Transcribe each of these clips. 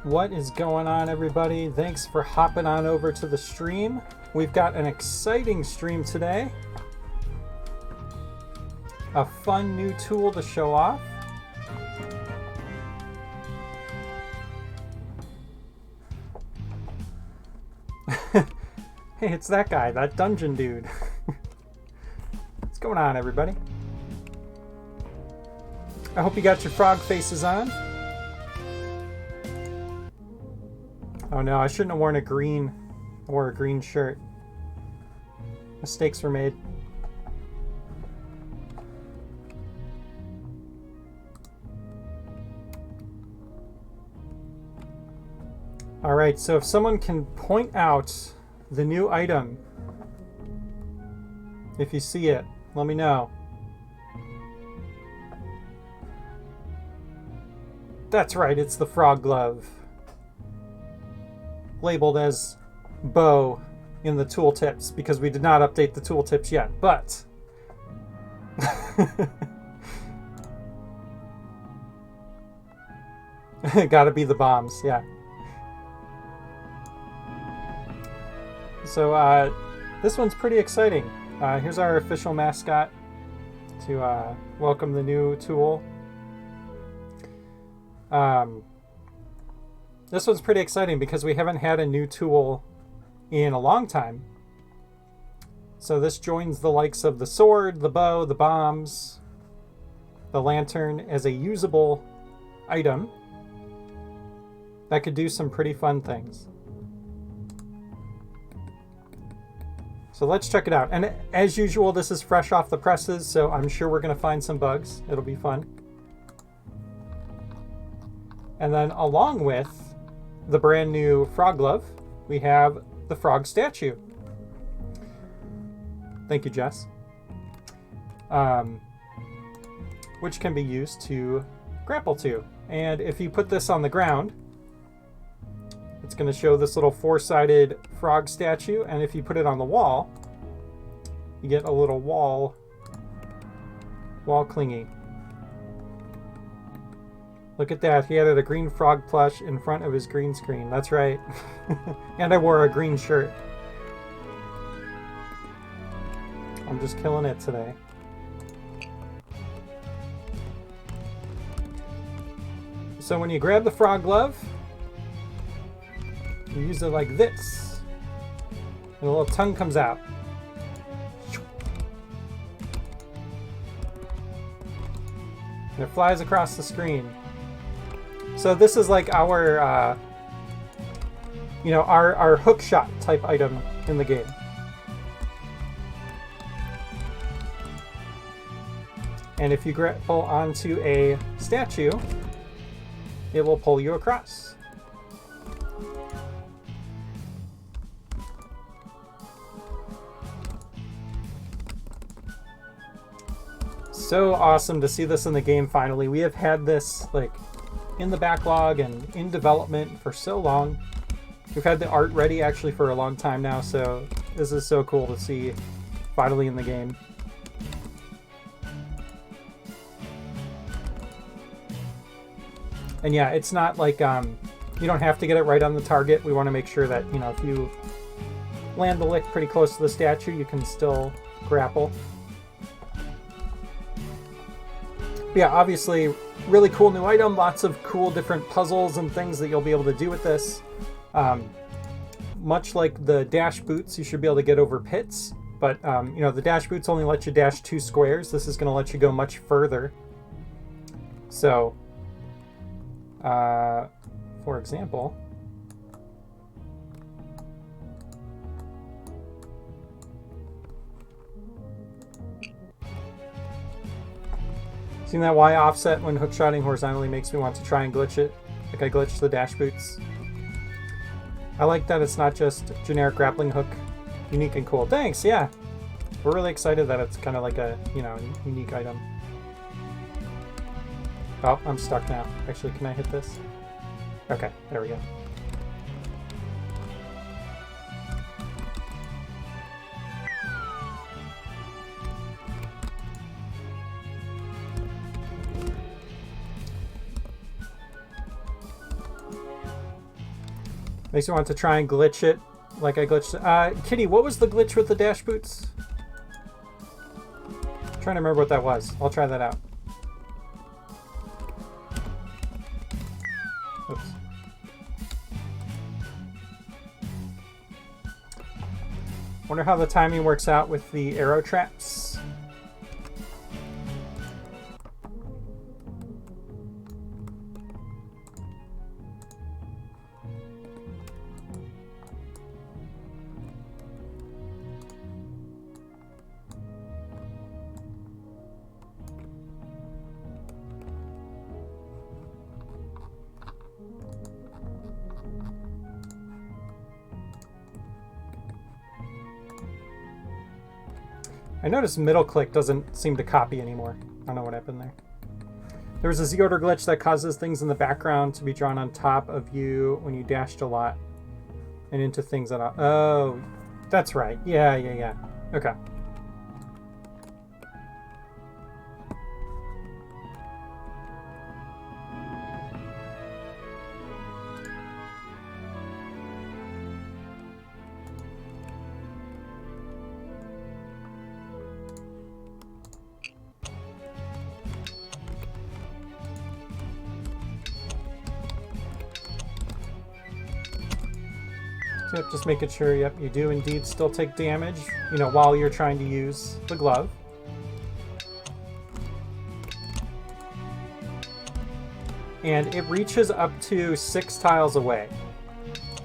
What is going on, everybody? Thanks for hopping on over to the stream. We've got an exciting stream today. A fun new tool to show off. Hey, it's that guy, that dungeon dude. What's going on, everybody? I hope you got your frog faces on. Oh no, I shouldn't have worn a green. I wore a green shirt. Mistakes were made. Alright, so if someone can point out the new item, if you see it, let me know. That's right, it's the frog glove. Labeled as bow in the tooltips because we did not update the tooltips yet, but gotta be the bombs, yeah. So this one's pretty exciting. Here's our official mascot to welcome the new tool. This one's pretty exciting because we haven't had a new tool in a long time. So this joins the likes of the sword, the bow, the bombs, the lantern as a usable item that could do some pretty fun things. So let's check it out. And as usual, this is fresh off the presses, so I'm sure we're going to find some bugs. It'll be fun. And then along with the brand new frog glove, we have the frog statue. Thank you, Jess. Which can be used to grapple to. And if you put this on the ground, it's going to show this little four-sided frog statue. And if you put it on the wall, you get a little wall clingy. Look at that. He added a green frog plush in front of his green screen. That's right. And I wore a green shirt. I'm just killing it today. So when you grab the frog glove, you use it like this. And a little tongue comes out. And it flies across the screen. So this is like our, our hook shot type item in the game. And if you grapple onto a statue, it will pull you across. So awesome to see this in the game finally. We have had this like in the backlog and in development for so long. We've had the art ready actually for a long time now, so this is so cool to see finally in the game. And yeah, it's not like you don't have to get it right on the target. We want to make sure that, if you land the lick pretty close to the statue, you can still grapple. But yeah, obviously, really cool new item. Lots of cool different puzzles and things that you'll be able to do with this. Much like the dash boots, you should be able to get over pits. But, the dash boots only let you dash 2 squares. This is going to let you go much further. So, for example, seeing that Y offset when hookshotting horizontally makes me want to try and glitch it, like I glitched the dash boots. I like that it's not just generic grappling hook, unique and cool. Thanks, yeah. We're really excited that it's kind of like a, unique item. Oh, I'm stuck now. Actually, can I hit this? Okay, there we go. Makes me want to try and glitch it like I glitched. Kitty, what was the glitch with the dash boots? I'm trying to remember what that was. I'll try that out. Oops. Wonder how the timing works out with the arrow traps. I noticed middle click doesn't seem to copy anymore. I don't know what happened there. There was a Z-order glitch that causes things in the background to be drawn on top of you when you dashed a lot and into things that are... Oh, that's right. Yeah. Okay. Yep, just making sure, yep, you do indeed still take damage, you know, while you're trying to use the glove. And it reaches up to 6 tiles away.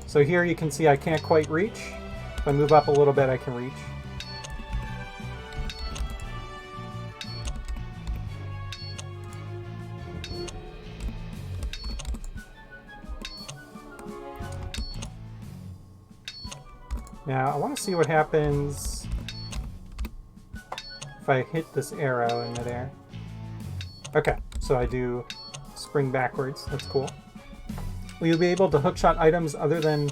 So here you can see I can't quite reach. If I move up a little bit, I can reach. Now, I want to see what happens if I hit this arrow in midair. Okay, so I do spring backwards. That's cool. Will you be able to hookshot items other than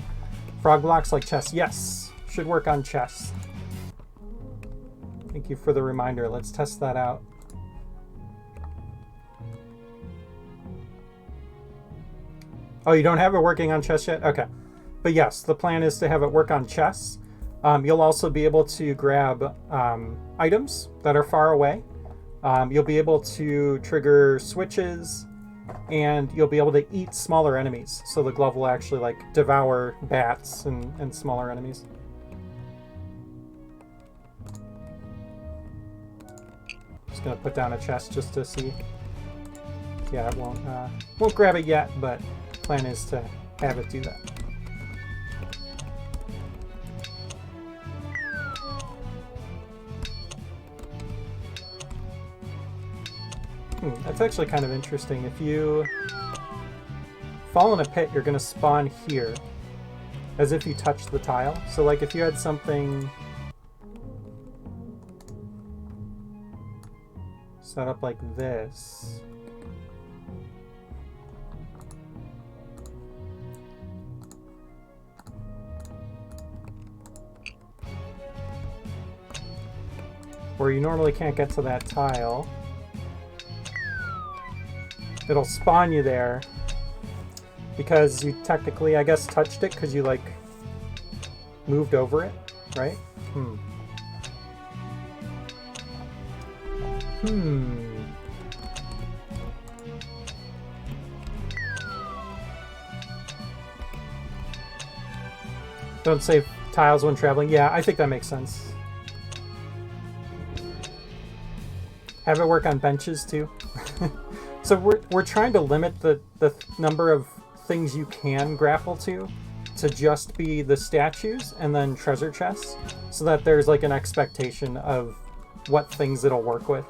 frog blocks like chests? Yes, should work on chests. Thank you for the reminder. Let's test that out. Oh, you don't have it working on chests yet? Okay. But yes, the plan is to have it work on chests. You'll also be able to grab items that are far away. You'll be able to trigger switches, and you'll be able to eat smaller enemies. So the glove will actually like devour bats and smaller enemies. Just gonna put down a chest just to see. Yeah, it won't grab it yet, but plan is to have it do that. That's actually kind of interesting. If you fall in a pit, you're going to spawn here as if you touched the tile. So like if you had something set up like this, where you normally can't get to that tile, it'll spawn you there because you technically, I guess, touched it because you, like, moved over it, right? Don't save tiles when traveling. Yeah, I think that makes sense. Have it work on benches, too. So we're trying to limit the number of things you can grapple to just be the statues and then treasure chests, so that there's like an expectation of what things it'll work with.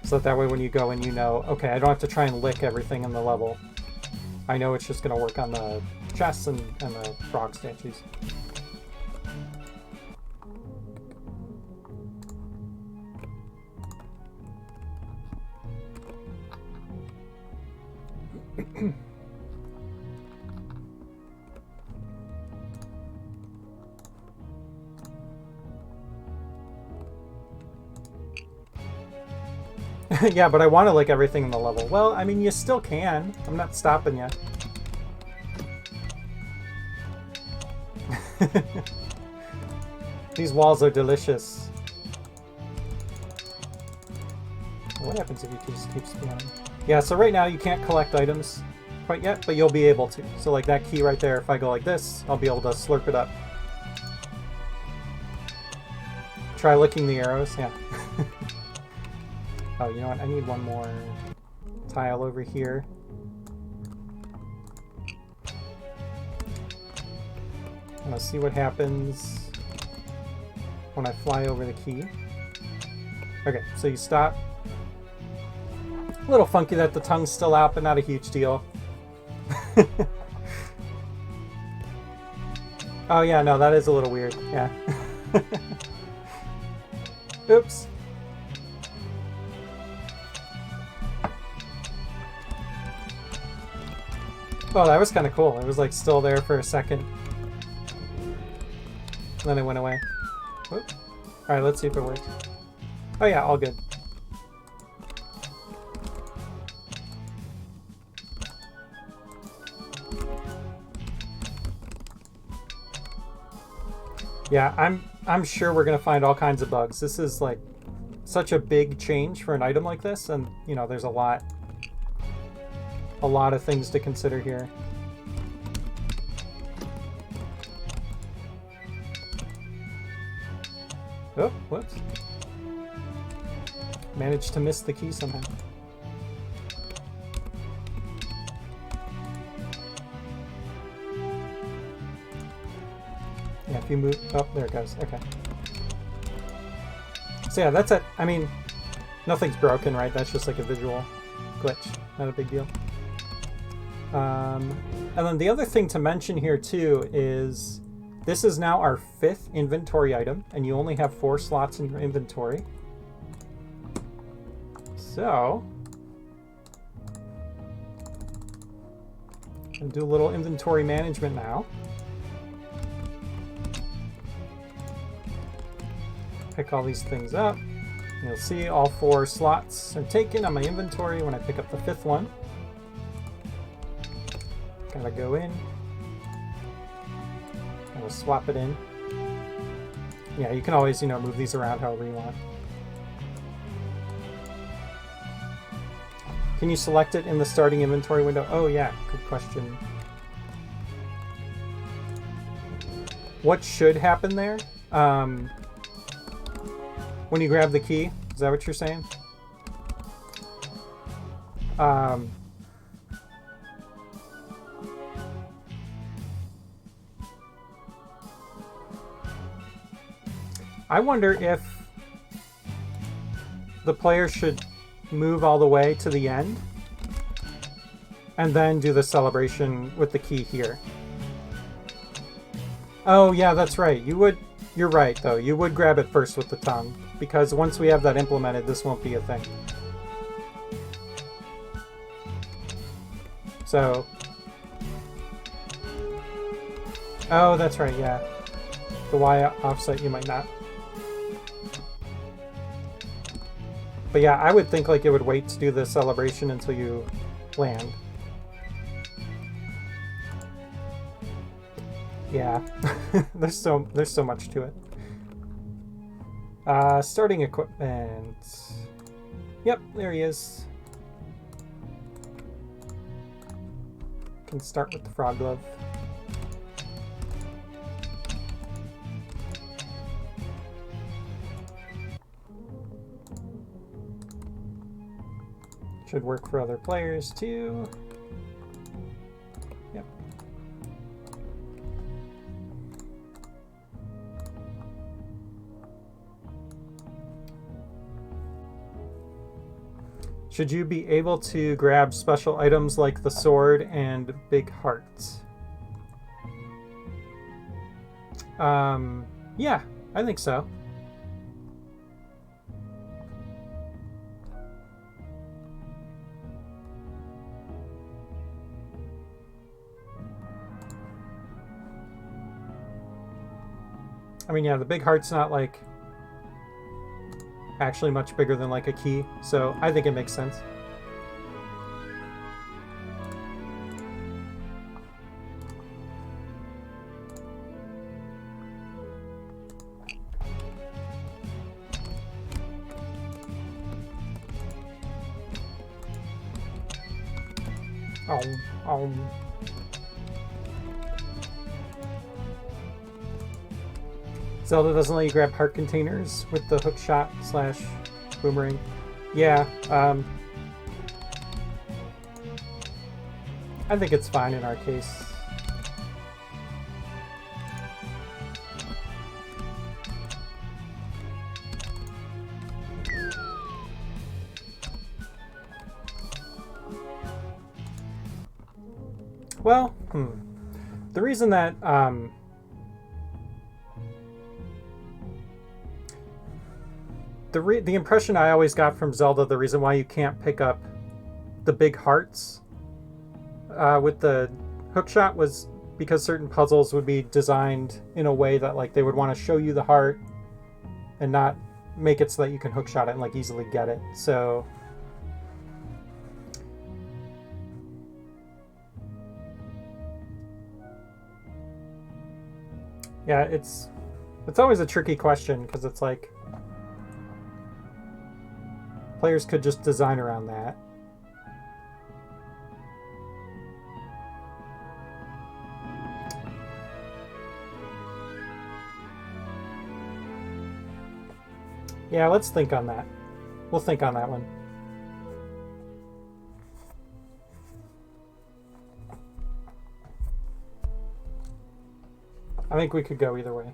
So that way when you go and you know, okay, I don't have to try and lick everything in the level. I know it's just going to work on the chests and the frog statues. Yeah, but I want to lick everything in the level. Well, I mean, you still can. I'm not stopping you. These walls are delicious. What happens if you just keep spawning? Yeah, so right now you can't collect items quite yet, but you'll be able to. So like that key right there, if I go like this, I'll be able to slurp it up. Try licking the arrows, yeah. Oh, you know what? I need one more tile over here. I'm gonna see what happens when I fly over the key. Okay, so you stop. A little funky that the tongue's still out, but not a huge deal. Oh yeah, no, that is a little weird, yeah. Oops. Oh, that was kind of cool. It was like still there for a second. And then it went away. Whoop. All right, let's see if it works. Oh yeah, all good. Yeah, I'm sure we're gonna find all kinds of bugs. This is like such a big change for an item like this, and you know, there's a lot of things to consider here. Oh, whoops. Managed to miss the key somehow. Yeah, if you move... Oh, there it goes. Okay. So yeah, that's it. I mean, nothing's broken, right? That's just like a visual glitch. Not a big deal. And then the other thing to mention here too is this is now our 5th inventory item, and you only have 4 slots in your inventory. So, I'll do a little inventory management now. Pick all these things up. You'll see all 4 slots are taken on my inventory when I pick up the 5th one. Gotta go in. Gotta swap it in. Yeah, you can always, you know, move these around however you want. Can you select it in the starting inventory window? Oh yeah, good question. What should happen there? When you grab the key, is that what you're saying? I wonder if the player should move all the way to the end and then do the celebration with the key here. Oh yeah, that's right. You're right though. You would grab it first with the tongue, because once we have that implemented, this won't be a thing. So, oh, that's right, yeah. The Y offset you might not. But yeah, I would think like it would wait to do the celebration until you land. Yeah, there's so much to it. Starting equipment. Yep, there he is. Can start with the frog glove. Should work for other players too. Yep. Should you be able to grab special items like the sword and big hearts? Yeah, I think so. I mean, yeah, the big heart's not like actually much bigger than like a key, so I think it makes sense. Oh. Zelda doesn't let you grab heart containers with the hook shot / boomerang. Yeah, I think it's fine in our case. Well, the reason that the impression I always got from Zelda, the reason why you can't pick up the big hearts with the hookshot was because certain puzzles would be designed in a way that like they would want to show you the heart and not make it so that you can hookshot it and like easily get it. So yeah, it's always a tricky question because it's like players could just design around that. Yeah, let's think on that. We'll think on that one. I think we could go either way.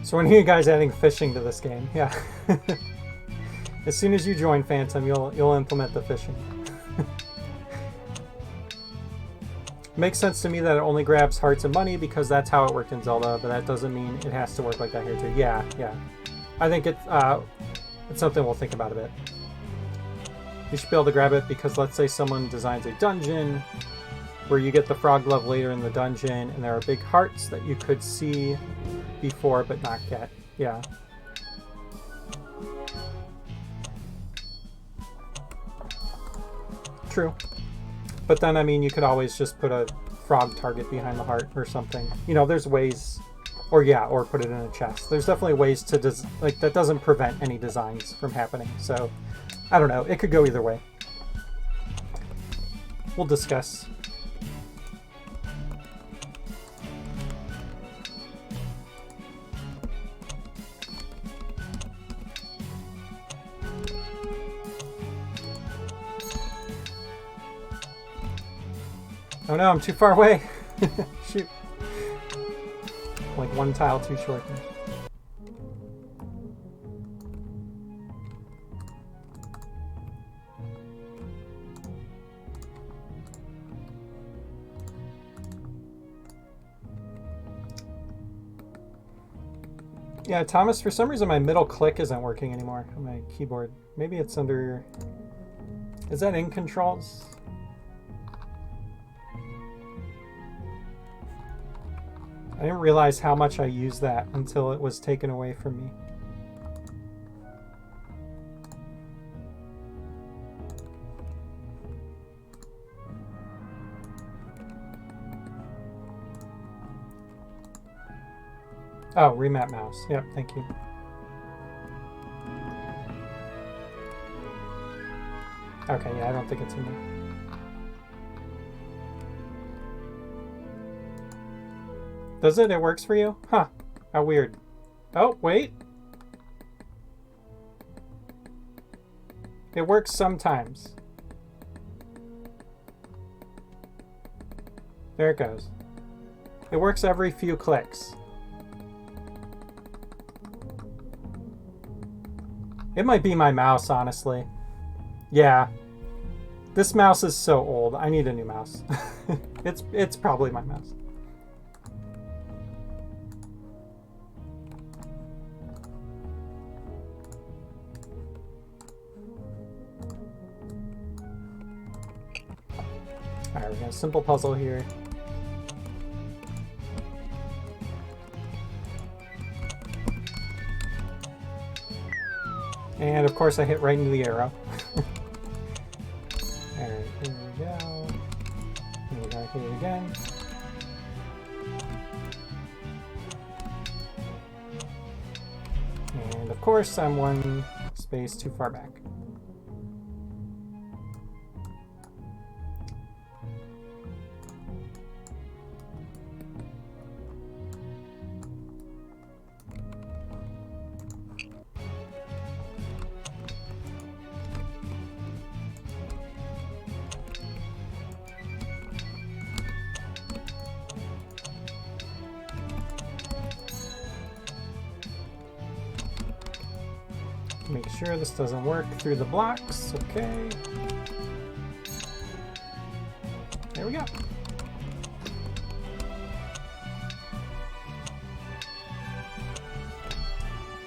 So when are you guys adding fishing to this game? Yeah. As soon as you join Phantom, you'll implement the fishing. Makes sense to me that it only grabs hearts and money because that's how it worked in Zelda, but that doesn't mean it has to work like that here too. Yeah. I think it's something we'll think about a bit. You should be able to grab it because let's say someone designs a dungeon where you get the frog glove later in the dungeon and there are big hearts that you could see before but not get. Yeah. True. But then, I mean, you could always just put a frog target behind the heart or something. You know, there's ways, or put it in a chest. There's definitely ways to, that doesn't prevent any designs from happening. So, I don't know. It could go either way. We'll discuss. Oh no, I'm too far away. Shoot. Like one tile too short. Yeah, Thomas, for some reason my middle click isn't working anymore on my keyboard. Maybe it's under... Is that in controls? I didn't realize how much I used that until it was taken away from me. Oh, remap mouse. Yep, thank you. Okay, yeah, I don't think it's in there. Does it? It works for you? Huh. How weird. Oh, wait. It works sometimes. There it goes. It works every few clicks. It might be my mouse, honestly. Yeah. This mouse is so old. I need a new mouse. It's probably my mouse. Alright, we got a simple puzzle here. And of course I hit right into the arrow. Alright, here we go. And we gotta hit it again. And of course I'm one space too far back. Make sure this doesn't work through the blocks. Okay. There we go.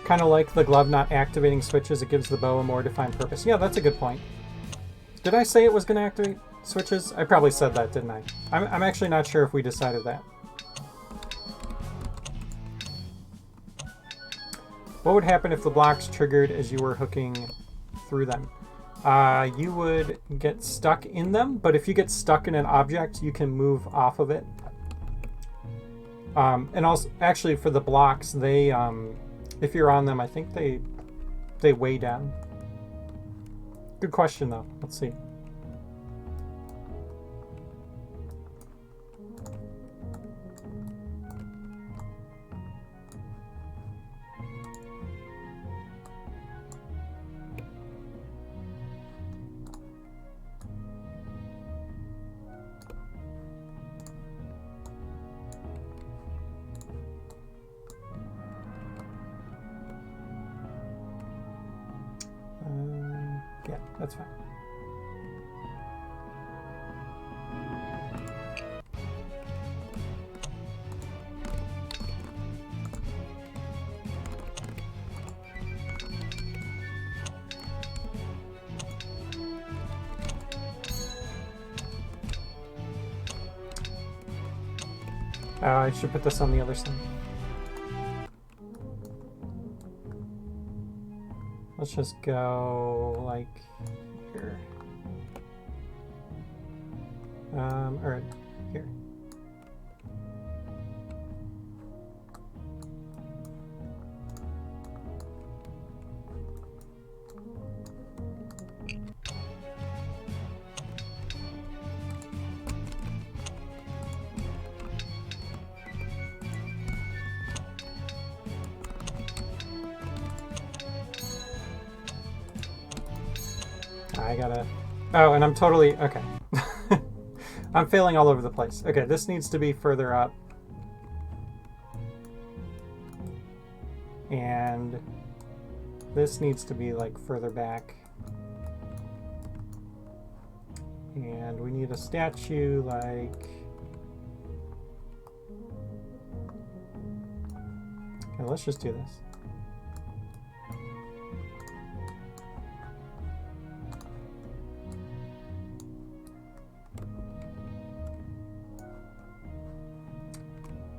Kind of like the glove not activating switches, it gives the bow a more defined purpose. Yeah, that's a good point. Did I say it was going to activate switches? I probably said that, didn't I? I'm actually not sure if we decided that. What would happen if the blocks triggered as you were hooking through them? You would get stuck in them, but if you get stuck in an object, you can move off of it. And also, actually, for the blocks, they, if you're on them, I think they weigh down. Good question, though. Let's see. Yeah, that's fine. I should put this on the other side. Let's just go like here. Or here. I gotta... Oh, and I'm totally... Okay. I'm failing all over the place. Okay, this needs to be further up. And this needs to be, like, further back. And we need a statue, like... Okay, let's just do this.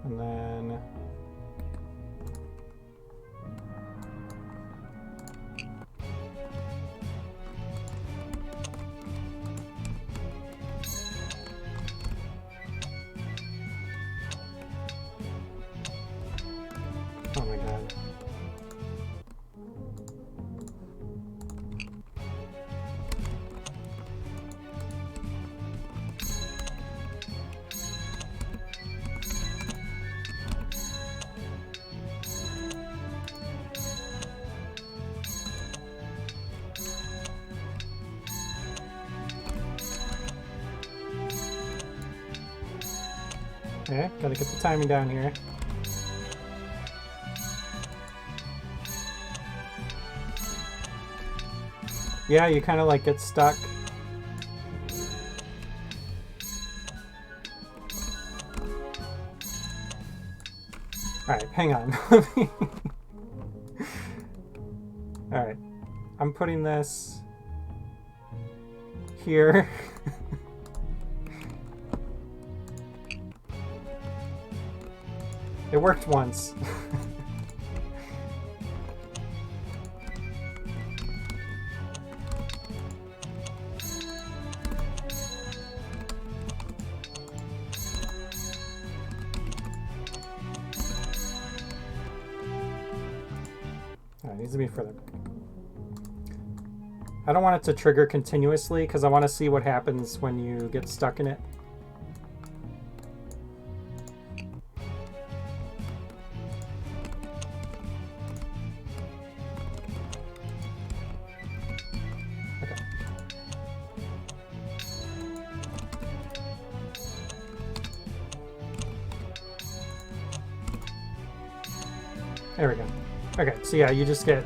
And then oh my god. Okay, gotta get the timing down here. Yeah, you kind of like get stuck. Alright, hang on. Alright, I'm putting this here. It worked once. It needs to be further. I don't want it to trigger continuously because I want to see what happens when you get stuck in it. Okay. There we go. Okay, so yeah, you just get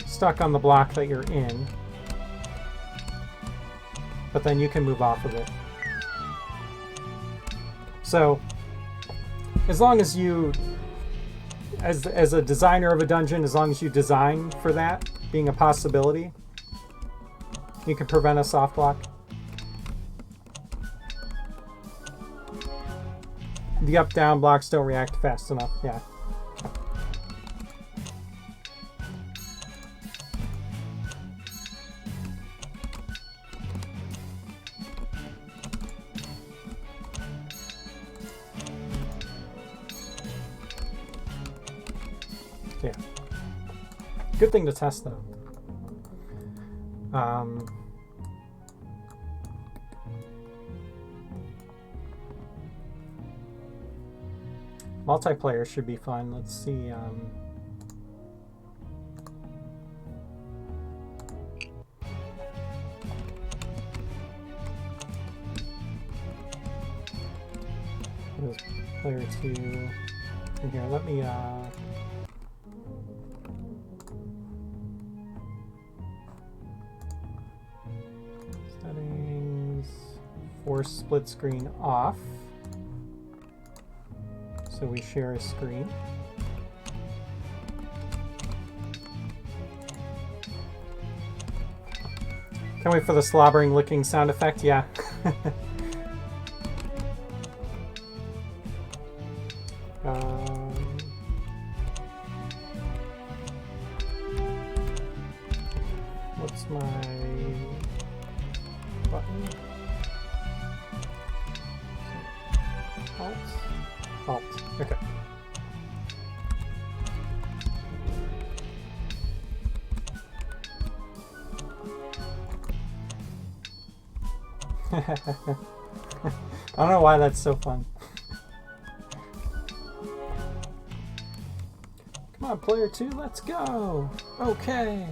stuck on the block that you're in, but then you can move off of it. So, as long as you, as a designer of a dungeon, as long as you design for that being a possibility, you can prevent a soft block. The up-down blocks don't react fast enough, yeah. Yeah. Good thing to test, though. Multiplayer should be fun. Let's see. What is player 2 in here? Let me settings, force split screen off. So we share a screen. Can't wait for the slobbering licking sound effect, yeah. What's my button? Alt? Alt. Okay. I don't know why that's so fun. Come on, player 2, let's go! Okay!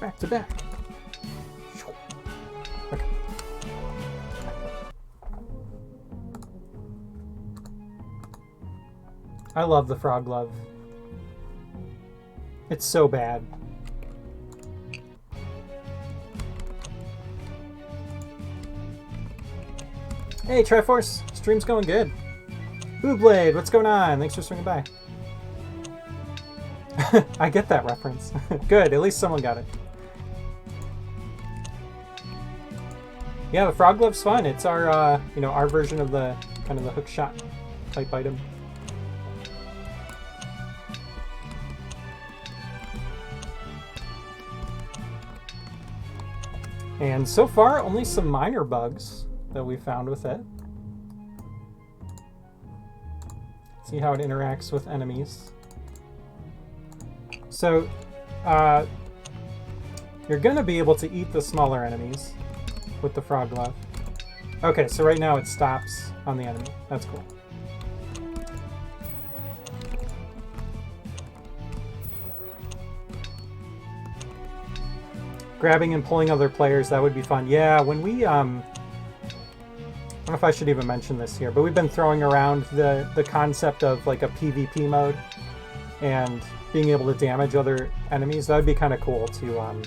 Back to back. Okay. I love the frog glove. It's so bad. Hey, Triforce. Stream's going good. Booblade, what's going on? Thanks for swinging by. I get that reference. Good, at least someone got it. Yeah, the frog glove's fun. It's our, you know, our version of the kind of the hook shot type item. And so far, only some minor bugs that we found with it. See how it interacts with enemies. So You're going to be able to eat the smaller enemies with the frog glove. Okay, so right now it stops on the enemy. That's cool. Grabbing and pulling other players, that would be fun. Yeah, when we... I don't know if I should even mention this here, but we've been throwing around the concept of like a PvP mode and being able to damage other enemies. That would be kind of cool to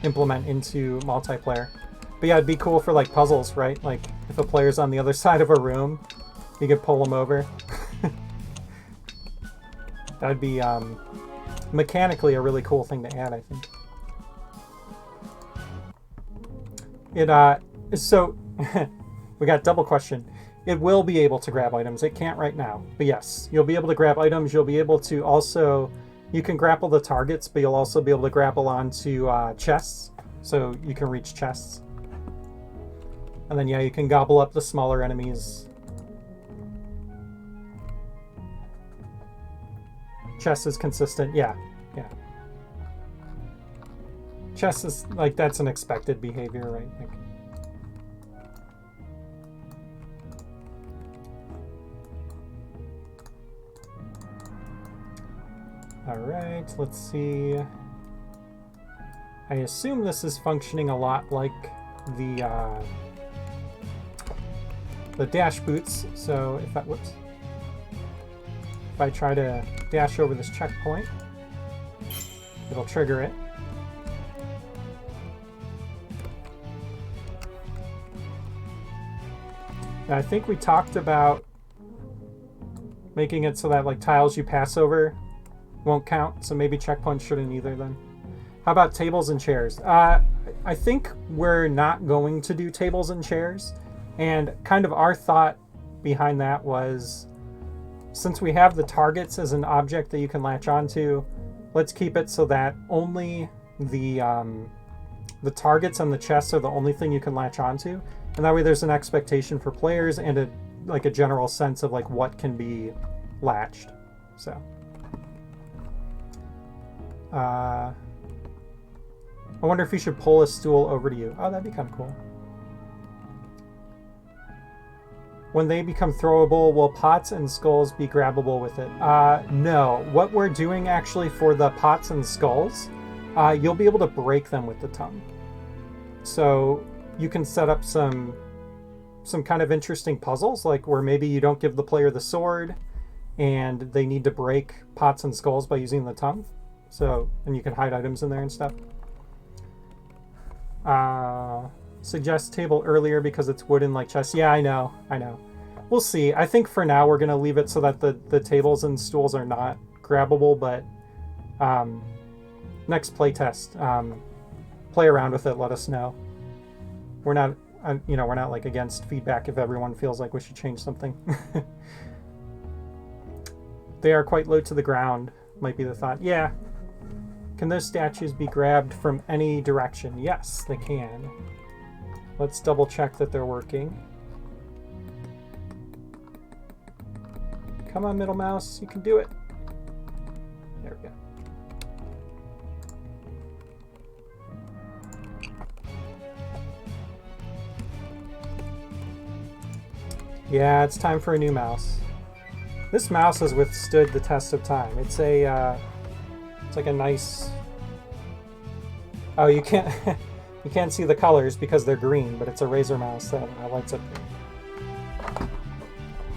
implement into multiplayer. But yeah, it'd be cool for like puzzles, right? Like if a player's on the other side of a room, you could pull them over. That'd be mechanically a really cool thing to add, I think. So we got double question. It will be able to grab items. It can't right now, but yes, you'll be able to grab items. You'll be able to also, you can grapple the targets, but you'll also be able to grapple onto chests, so you can reach chests. And then yeah, you can gobble up the smaller enemies. Chest is consistent. Yeah. Chess is like, that's an expected behavior, right? Like, all right, let's see. I assume this is functioning a lot like the dash boots. So if I, whoops, if I try to dash over this checkpoint, it'll trigger it. I think we talked about making it so that like tiles you pass over won't count, so maybe checkpoints shouldn't either then. How about tables and chairs? I think we're not going to do tables and chairs, and kind of our thought behind that was, since we have the targets as an object that you can latch onto, let's keep it so that only the targets and the chests are the only thing you can latch onto. And that way there's an expectation for players and a general sense of like what can be latched. So I wonder if you should pull a stool over to you. Oh, that'd be kind of cool. When they become throwable, will pots and skulls be grabbable with it? No. What we're doing actually for the pots and skulls, you'll be able to break them with the tongue. So you can set up some kind of interesting puzzles, like where maybe you don't give the player the sword and they need to break pots and skulls by using the tongue. So, and you can hide items in there and stuff. Suggest table earlier because it's wooden like chess. Yeah, I know. We'll see. I think for now we're going to leave it so that the tables and stools are not grabbable, but next playtest, play around with it, let us know. We're not, we're not like against feedback if everyone feels like we should change something. They are quite low to the ground, might be the thought. Yeah. Can those statues be grabbed from any direction? Yes, they can. Let's double check that they're working. Come on, middle mouse, you can do it. There we go. Yeah, it's time for a new mouse. This mouse has withstood the test of time. It's a, it's like a nice... Oh, you can't you can't see the colors because they're green, but it's a Razer mouse that lights up green.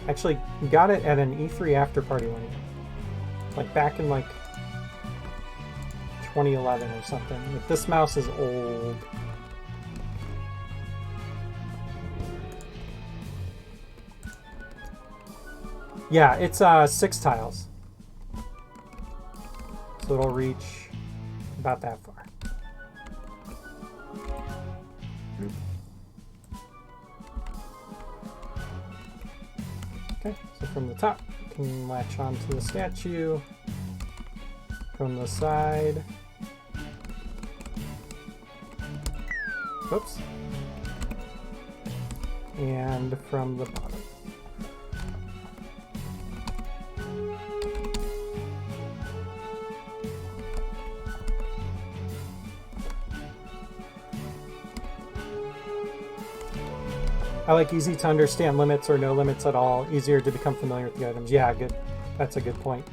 Actually, got it at an E3 after party one year. Like back in like 2011 or something. Like, this mouse is old. Yeah, it's 6 tiles. So it'll reach about that far. Okay, so from the top, you can latch onto the statue. From the side. Oops. And from the bottom. I like easy to understand limits or no limits at all. Easier to become familiar with the items. Yeah, good. That's a good point.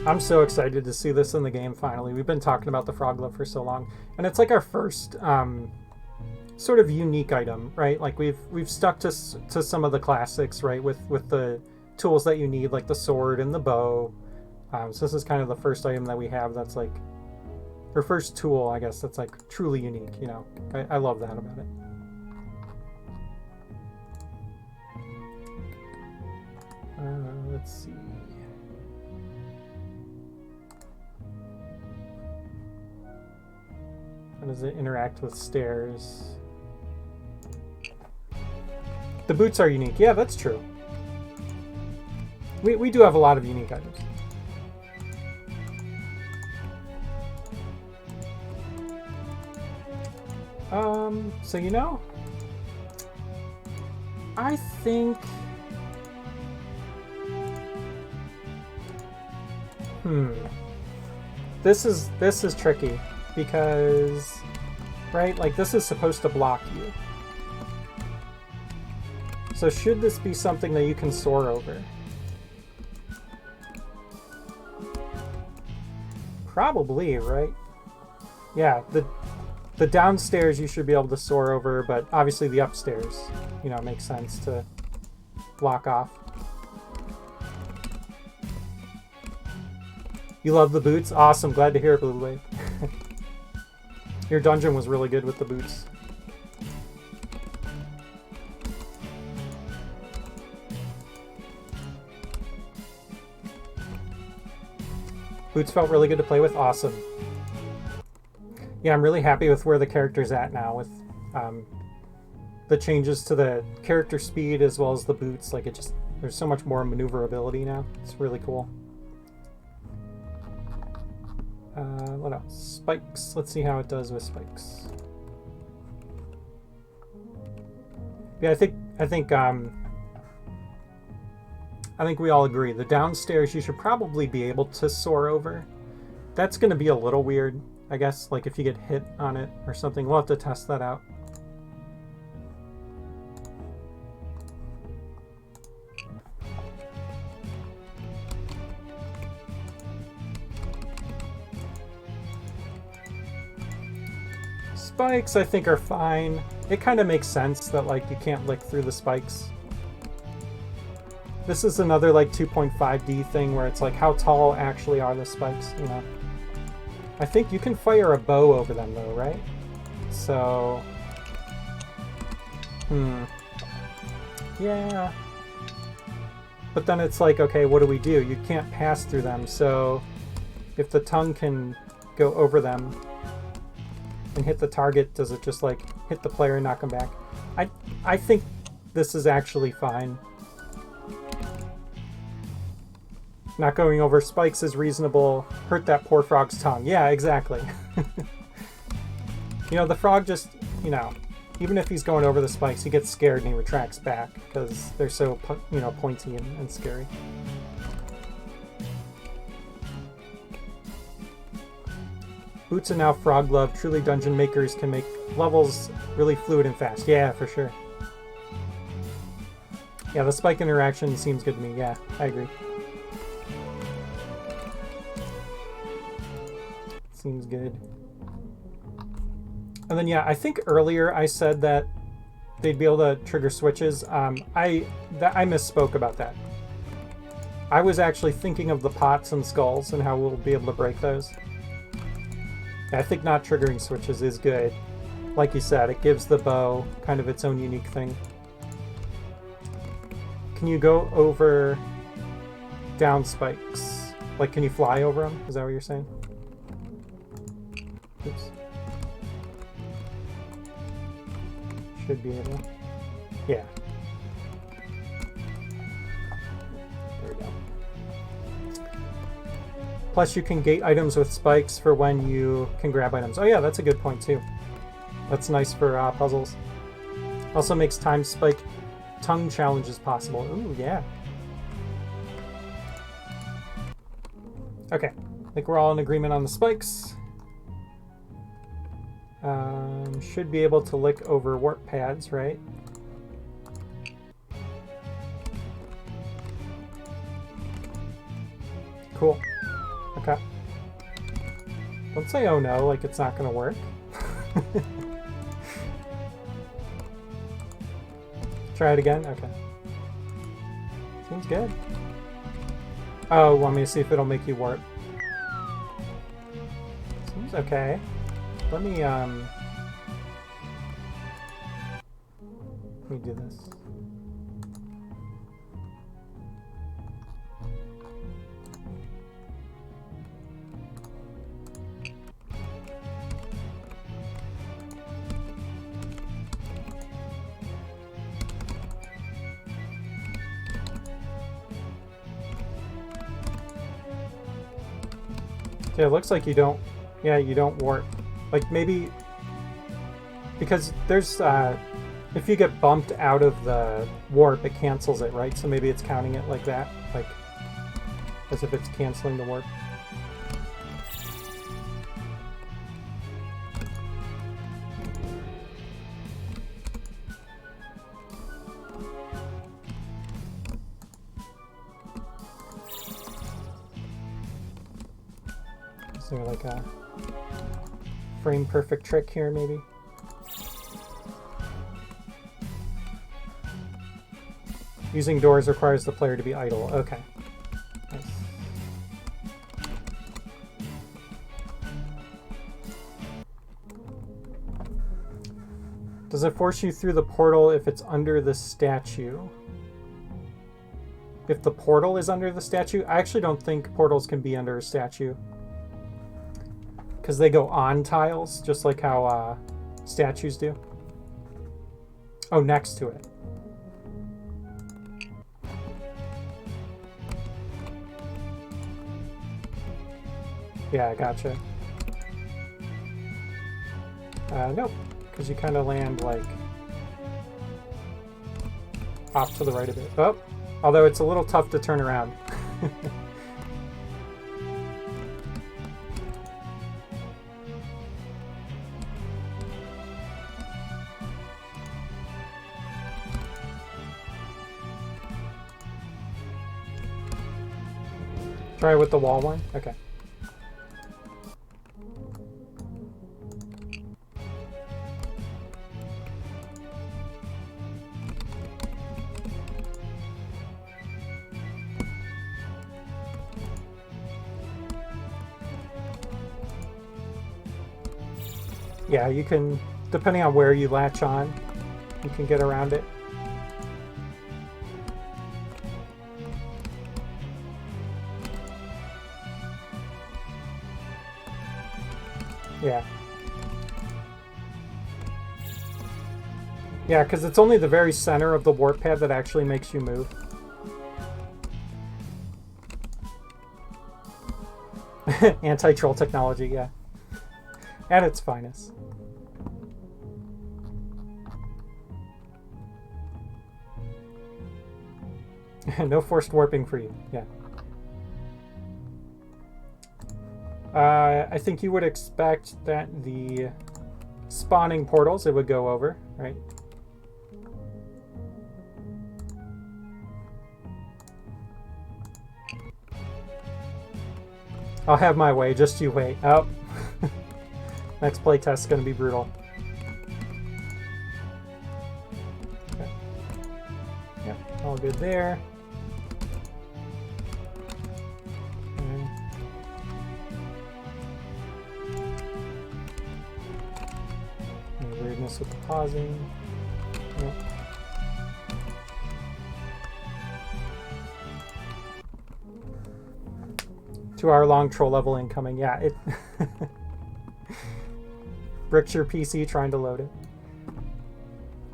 I'm so excited to see this in the game finally. We've been talking about the Frog Glove for so long, and it's like our first sort of unique item, right? Like we've stuck to some of the classics, right? With the tools that you need, like the sword and the bow. So this is kind of the first item that we have that's like, or first tool, I guess, that's like truly unique. You know, I love that about it. Let's see. How does it interact with stairs? The boots are unique. Yeah, that's true. We do have a lot of unique items. So you know, I think this is tricky because, right, like this is supposed to block you. So should this be something that you can soar over? Probably, right? Yeah, the downstairs you should be able to soar over, but obviously the upstairs, you know, makes sense to block off. You love the boots? Awesome, glad to hear it, Blue Wave. Your dungeon was really good with the boots. Boots felt really good to play with. Awesome. Yeah, I'm really happy with where the character's at now with the changes to the character speed as well as the boots. Like, it just, there's so much more maneuverability now. It's really cool. What else? Spikes. Let's see how it does with spikes. Yeah, I think we all agree. The downstairs you should probably be able to soar over. That's going to be a little weird, I guess, like if you get hit on it or something. We'll have to test that out. Spikes, I think, are fine. It kind of makes sense that, like, you can't lick through the spikes. This is another, like, 2.5D thing where it's like, how tall actually are the spikes, you know? I think you can fire a bow over them, though, right? So... yeah. But then it's like, okay, what do? You can't pass through them, so if the tongue can go over them and hit the target, does it just, like, hit the player and knock them back? I think this is actually fine. Not going over spikes is reasonable. Hurt that poor frog's tongue. Yeah, exactly. You know, the frog just, you know, even if he's going over the spikes, he gets scared and he retracts back because they're so, you know, pointy and scary. Boots and now Frog Glove. Truly dungeon makers can make levels really fluid and fast. Yeah, for sure. Yeah, the spike interaction seems good to me. Yeah, I agree. Seems good. And then, yeah, I think earlier I said that they'd be able to trigger switches. I misspoke about that. I was actually thinking of the pots and skulls and how we'll be able to break those. I think not triggering switches is good. Like you said, it gives the bow kind of its own unique thing. Can you go over down spikes? Like, can you fly over them? Is that what you're saying? Oops. Should be able. Yeah. There we go. Plus you can gate items with spikes for when you can grab items. Oh yeah, that's a good point too. That's nice for puzzles. Also makes time spike tongue challenges possible. Ooh, yeah. Okay, I think we're all in agreement on the spikes. Should be able to lick over warp pads, right? Cool. Okay. Don't say oh no, like it's not gonna work. Try it again? Okay. Seems good. Oh, want me to see if it'll make you warp? Seems okay. Let me do this. Yeah, it looks like you don't, yeah, you don't warp. Like maybe, because there's, if you get bumped out of the warp, it cancels it, right? So maybe it's counting it like that, like as if it's canceling the warp. Is there like a frame perfect trick here, maybe? Using doors requires the player to be idle. Okay. Nice. Does it force you through the portal if it's under the statue? If the portal is under the statue? I actually don't think portals can be under a statue. Because they go on tiles, just like how statues do. Oh, next to it. Yeah, gotcha. Nope, because you kind of land like off to the right a bit. Oh, although it's a little tough to turn around. Try with the wall one? Okay. Yeah, you can, depending on where you latch on, you can get around it. Yeah. Yeah, because it's only the very center of the warp pad that actually makes you move. Anti-troll technology, yeah. At its finest. No forced warping for you, yeah. I think you would expect that the spawning portals, it would go over, right? I'll have my way, just you wait. Oh. Next playtest is going to be brutal. Okay. Yep, all good there. Okay. Any weirdness with the pausing? Nope. Two-hour-long troll level incoming. Yeah, it bricks your PC trying to load it.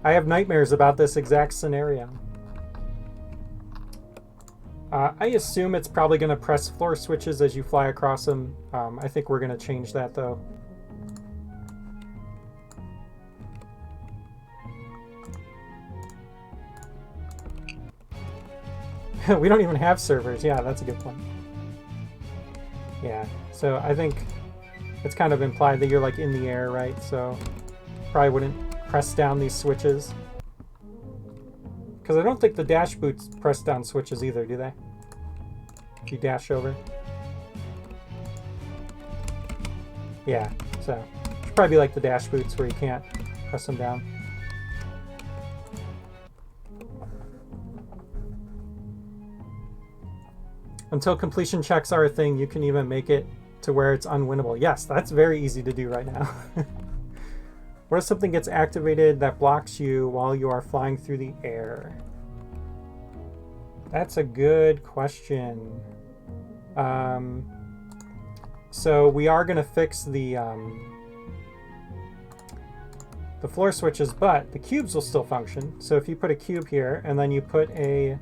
I have nightmares about this exact scenario. I assume it's probably going to press floor switches as you fly across them. I think we're going to change that, though. We don't even have servers. Yeah, that's a good point. Yeah, so I think it's kind of implied that you're like in the air, right? So probably wouldn't press down these switches. Because I don't think the dash boots press down switches either, do they? If you dash over. Yeah, so it should probably be like the dash boots where you can't press them down. Until completion checks are a thing, you can even make it to where it's unwinnable. Yes, that's very easy to do right now. What if something gets activated that blocks you while you are flying through the air? That's a good question. So we are going to fix the floor switches, but the cubes will still function. So if you put a cube here and then you put a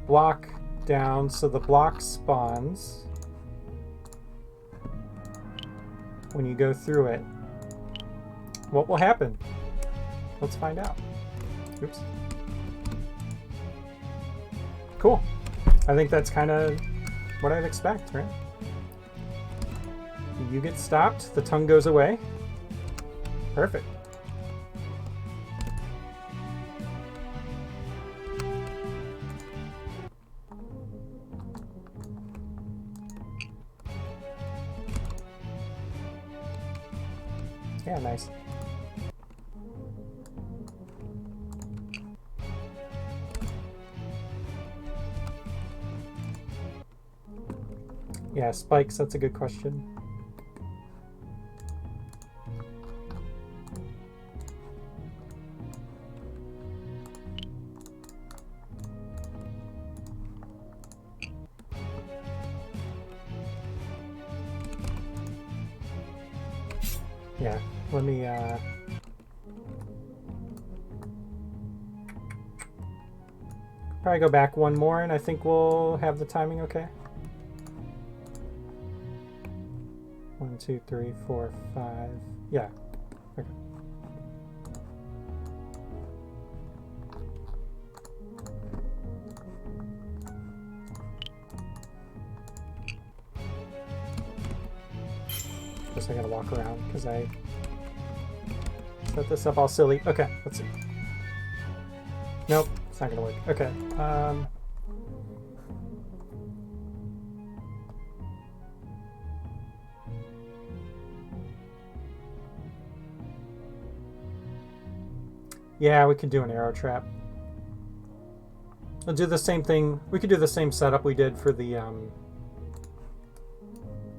block down so the block spawns when you go through it, what will happen? Let's find out. Oops. Cool. I think that's kind of what I'd expect, right? You get stopped, the tongue goes away. Perfect. Yeah, nice. Yeah, spikes, that's a good question. Yeah, let me probably go back one more and I think we'll have the timing okay. 1, 2, 3, 4, 5. Yeah. Okay. Guess I gotta walk around because I set this up all silly. Okay, let's see. Nope, it's not gonna work. Okay. Yeah, we could do an arrow trap. We'll do the same thing. We could do the same setup we did for the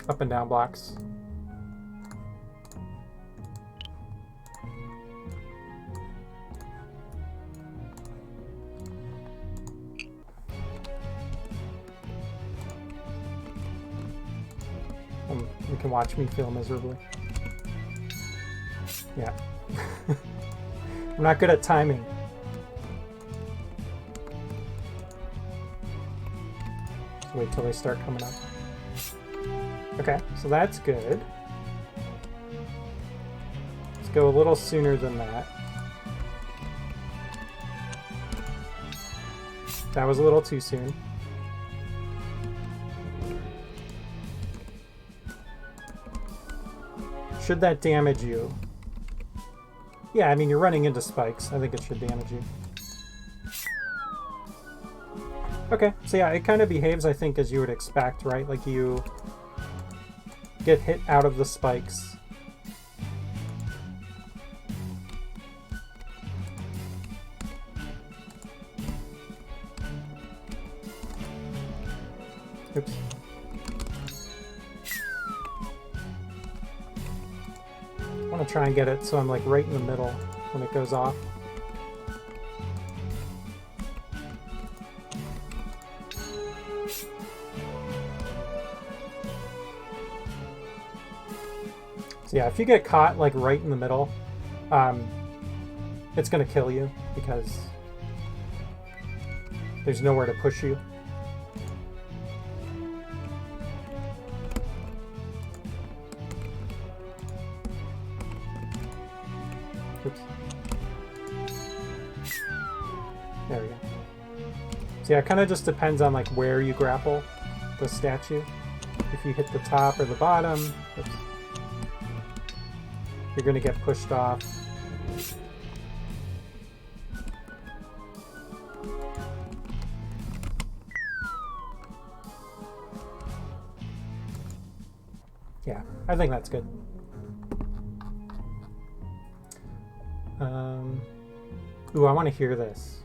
up and down blocks. You can watch me fail miserably. Yeah. I'm not good at timing. Just wait till they start coming up. Okay, so that's good. Let's go a little sooner than that. That was a little too soon. Should that damage you? Yeah, I mean, you're running into spikes. I think it should damage you. Okay, so yeah, it kind of behaves, I think, as you would expect, right? Like you get hit out of the spikes. Oops. I want to try and get it so I'm like right in the middle when it goes off. So yeah, if you get caught like right in the middle, it's gonna kill you because there's nowhere to push you. Oops. There we go. So yeah, it kind of just depends on like where you grapple the statue. If you hit the top or the bottom, oops, you're going to get pushed off. Yeah, I think that's good. Ooh, I want to hear this.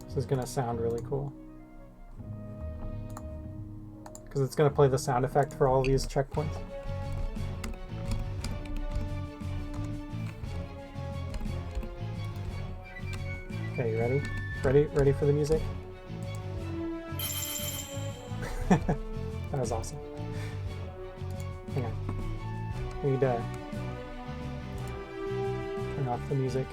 This is going to sound really cool. Because it's going to play the sound effect for all these checkpoints. Okay, you ready? Ready for the music? That was awesome. Hang on. We need to turn off the music.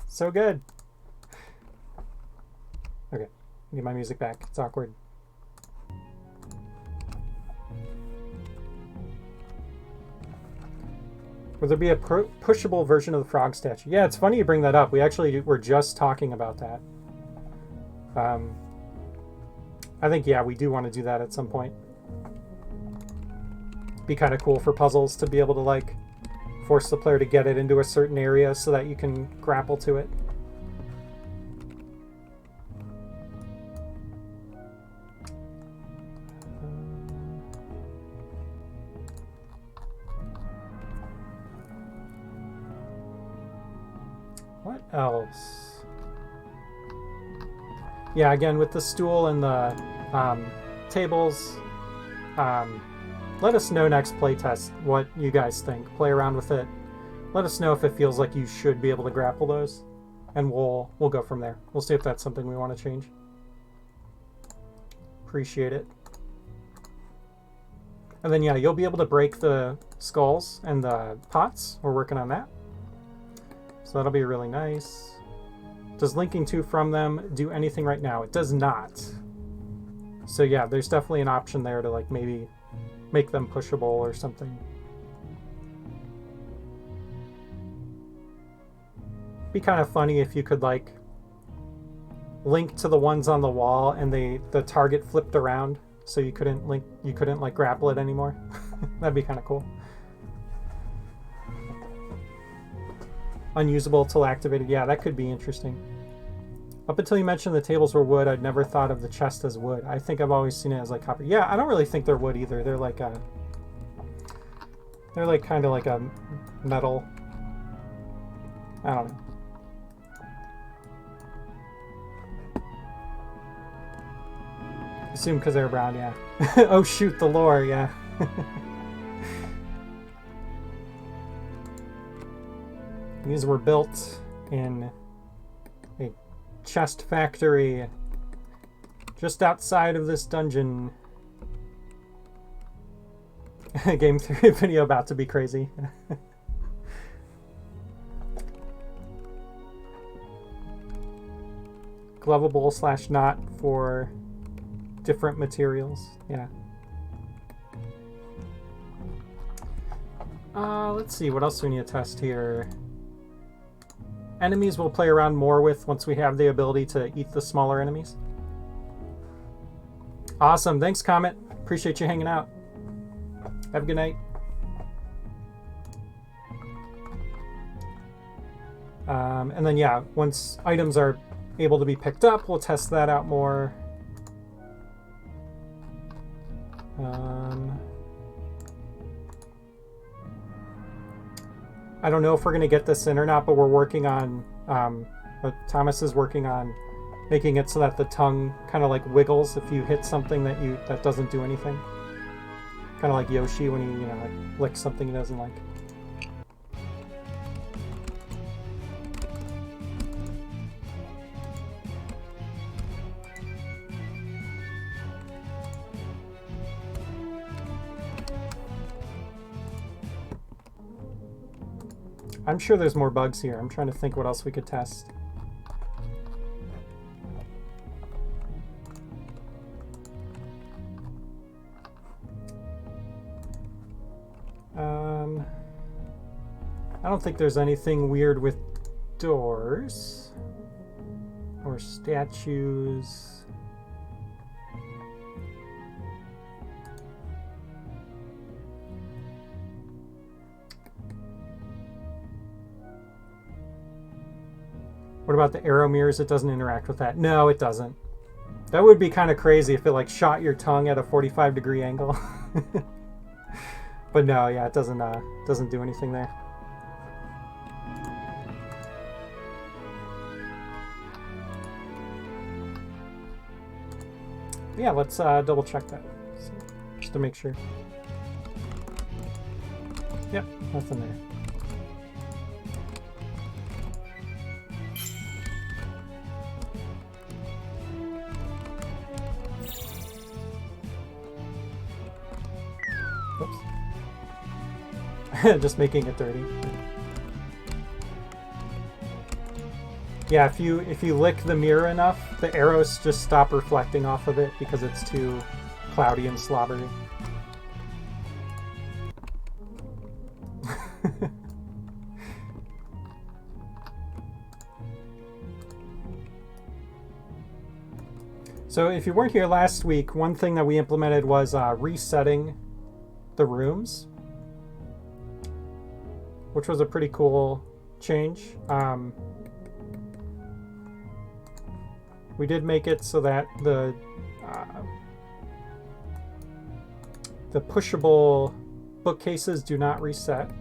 So good. Okay, I need my music back. It's awkward. Would there be a pushable version of the frog statue? Yeah, it's funny you bring that up. We actually were just talking about that. I think, yeah, we do want to do that at some point. Be kind of cool for puzzles to be able to, like, force the player to get it into a certain area so that you can grapple to it. What else? Yeah, again, with the stool and the tables, let us know next playtest what you guys think. Play around with it. Let us know if it feels like you should be able to grapple those, and we'll go from there. We'll see if that's something we want to change. Appreciate it. And then, yeah, you'll be able to break the skulls and the pots. We're working on that. So that'll be really nice. Does linking to from them do anything right now? It does not. So yeah, there's definitely an option there to like maybe make them pushable or something. Be kind of funny if you could like link to the ones on the wall and the target flipped around so you couldn't like grapple it anymore. That'd be kind of cool. Unusable till activated. Yeah, that could be interesting. Up until you mentioned the tables were wood, I'd never thought of the chest as wood. I think I've always seen it as like copper. Yeah, I don't really think they're wood either. They're like kind of like a metal. I don't know. Assume because they're brown, yeah. Oh shoot, the lore, yeah. These were built in a chest factory just outside of this dungeon. Game 3 video about to be crazy. Glovable / not for different materials. Yeah. Let's see, what else do we need to test here? Enemies we'll play around more with once we have the ability to eat the smaller enemies. Awesome. Thanks, Comet. Appreciate you hanging out. Have a good night. And then, yeah, once items are able to be picked up, we'll test that out more. I don't know if we're going to get this in or not, but we're working on, Thomas is working on making it so that the tongue kind of like wiggles if you hit something that doesn't do anything. Kind of like Yoshi when he, like licks something he doesn't like. I'm sure there's more bugs here. I'm trying to think what else we could test. I don't think there's anything weird with doors or statues. What about the arrow mirrors? It doesn't interact with that. No, it doesn't. That would be kind of crazy if it like shot your tongue at a 45-degree angle. But no, yeah, it doesn't do anything there. Yeah, let's double check that just to make sure. Yep, nothing there. Oops. Just making it dirty. Yeah, if you lick the mirror enough, the arrows just stop reflecting off of it because it's too cloudy and slobbery. So if you weren't here last week, one thing that we implemented was resetting the rooms, which was a pretty cool change. We did make it so that the pushable bookcases do not reset.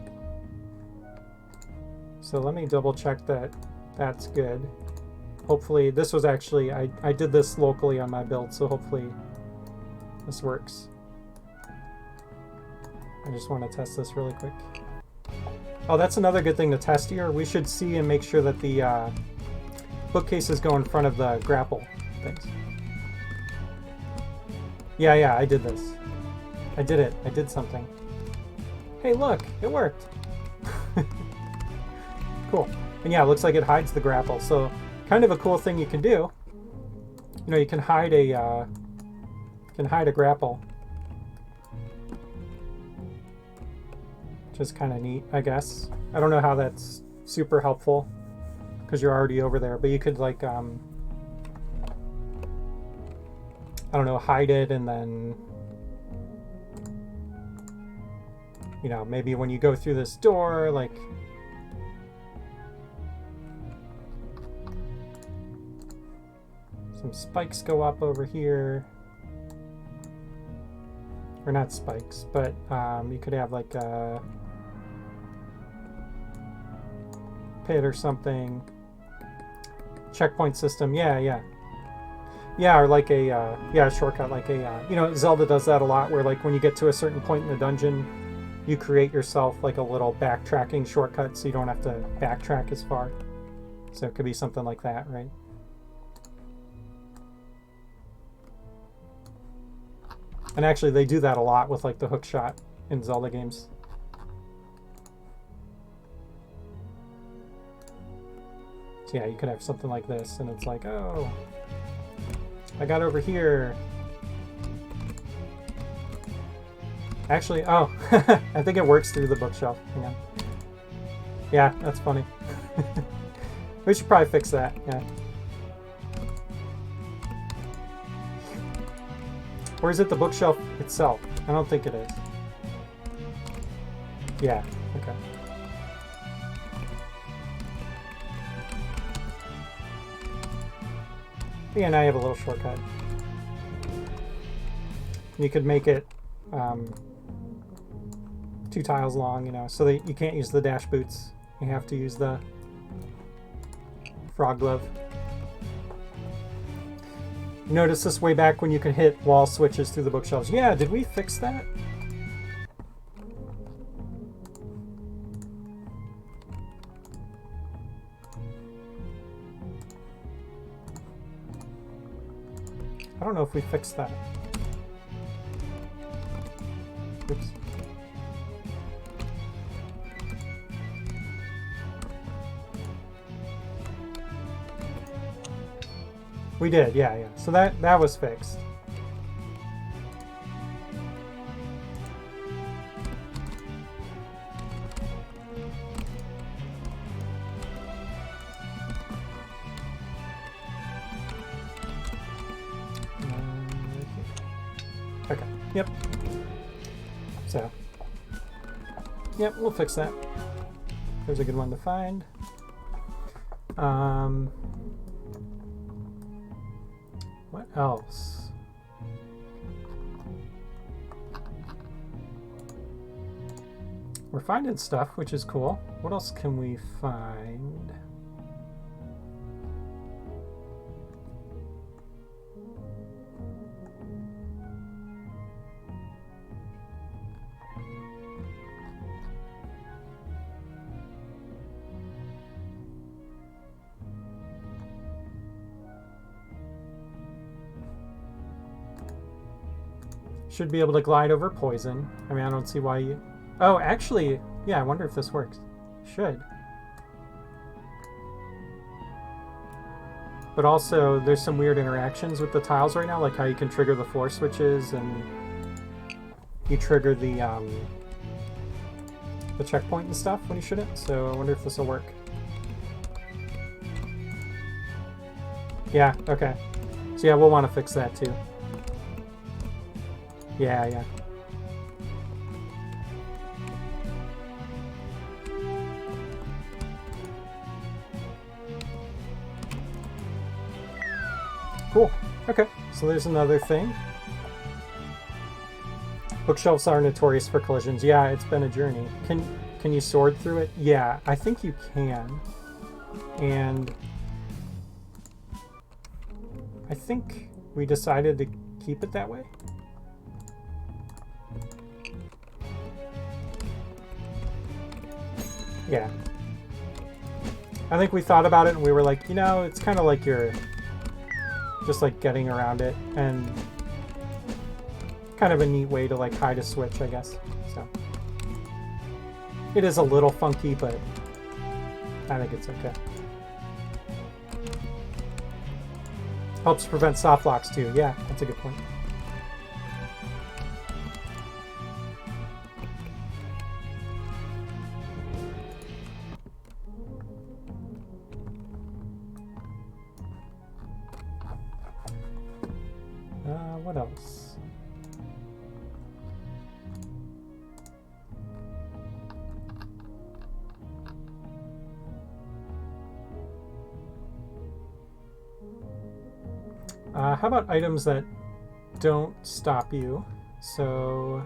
So let me double check that that's good. Hopefully, this was actually, I did this locally on my build, so hopefully this works. I just want to test this really quick. Oh, that's another good thing to test here. We should see and make sure that the bookcases go in front of the grapple things. Yeah, I did this. I did it. I did something. Hey, look, it worked. Cool. And yeah, it looks like it hides the grapple. So kind of a cool thing you can do. You know, you can hide a grapple. Which is kind of neat, I guess. I don't know how that's super helpful because you're already over there, but you could like I don't know, hide it and then, you know, maybe when you go through this door, like some spikes go up over here. Or not spikes, but you could have like a pit or something. Checkpoint system, yeah, or like a shortcut, like a you know, Zelda does that a lot, where like when you get to a certain point in the dungeon, you create yourself like a little backtracking shortcut, so you don't have to backtrack as far. So it could be something like that, right? And actually, they do that a lot with like the hook shot in Zelda games. So yeah, you could have something like this, and it's like, oh, I got over here. Actually, oh, I think it works through the bookshelf. Hang on. Yeah, that's funny. We should probably fix that, yeah. Or is it the bookshelf itself? I don't think it is. Yeah, okay. Yeah, now you have a little shortcut. You could make it 2 tiles long, you know, so that you can't use the dash boots. You have to use the frog glove. Notice this way back when you could hit wall switches through the bookshelves. Yeah, did we fix that? I don't know if we fixed that. Oops. We did, yeah. So that was fixed. Okay. Yep. So. Yep, we'll fix that. There's a good one to find. What else? We're finding stuff, which is cool. What else can we find? Should be able to glide over poison. I mean, I don't see why you... Oh, actually, yeah, I wonder if this works. Should. But also, there's some weird interactions with the tiles right now, like how you can trigger the floor switches and you trigger the checkpoint and stuff when you shouldn't. So I wonder if this will work. Yeah, okay. So yeah, we'll want to fix that too. Yeah, yeah. Cool. Okay, so there's another thing. Bookshelves are notorious for collisions. Yeah, it's been a journey. Can you sword through it? Yeah, I think you can. And I think we decided to keep it that way. Yeah. I think we thought about it and we were like, you know, it's kind of like you're just like getting around it and kind of a neat way to like hide a switch, I guess. So it is a little funky, but I think it's okay. Helps prevent soft locks too. Yeah, that's a good point. What else? How about items that don't stop you? So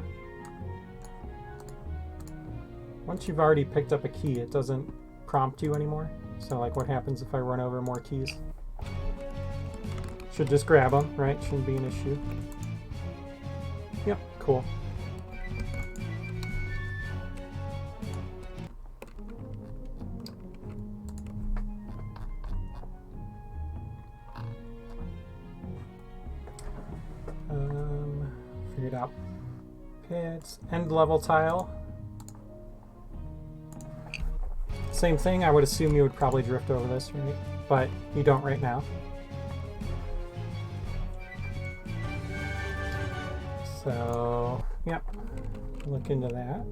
once you've already picked up a key, it doesn't prompt you anymore. So like what happens if I run over more keys? Should just grab them, right? Shouldn't be an issue. Yep, cool. Figured out pits. End level tile. Same thing, I would assume you would probably drift over this, right? But you don't right now. So, yep, look into that.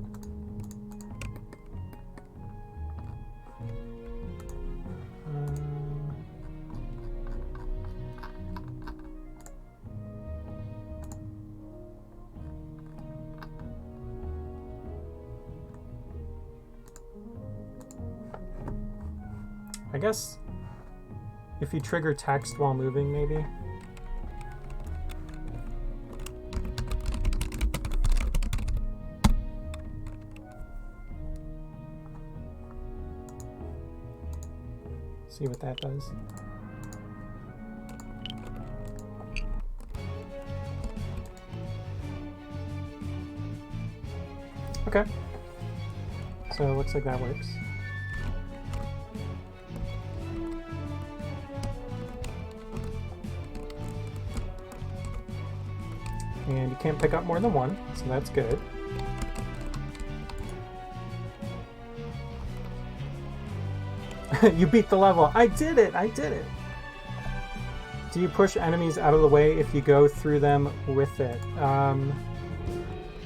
I guess if you trigger text while moving, maybe. See what that does. Okay. So it looks like that works. And you can't pick up more than one, so that's good. You beat the level. I did it! I did it! Do you push enemies out of the way if you go through them with it?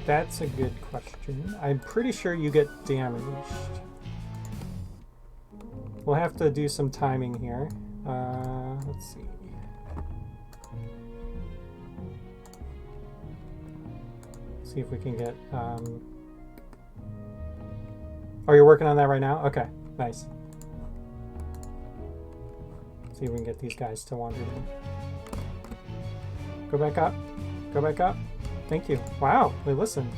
That's a good question. I'm pretty sure you get damaged. We'll have to do some timing here. Let's see. See if we can get... Oh, you're working on that right now? Okay, nice. See if we can get these guys to wander in. Go back up. Go back up. Thank you. Wow, they listen.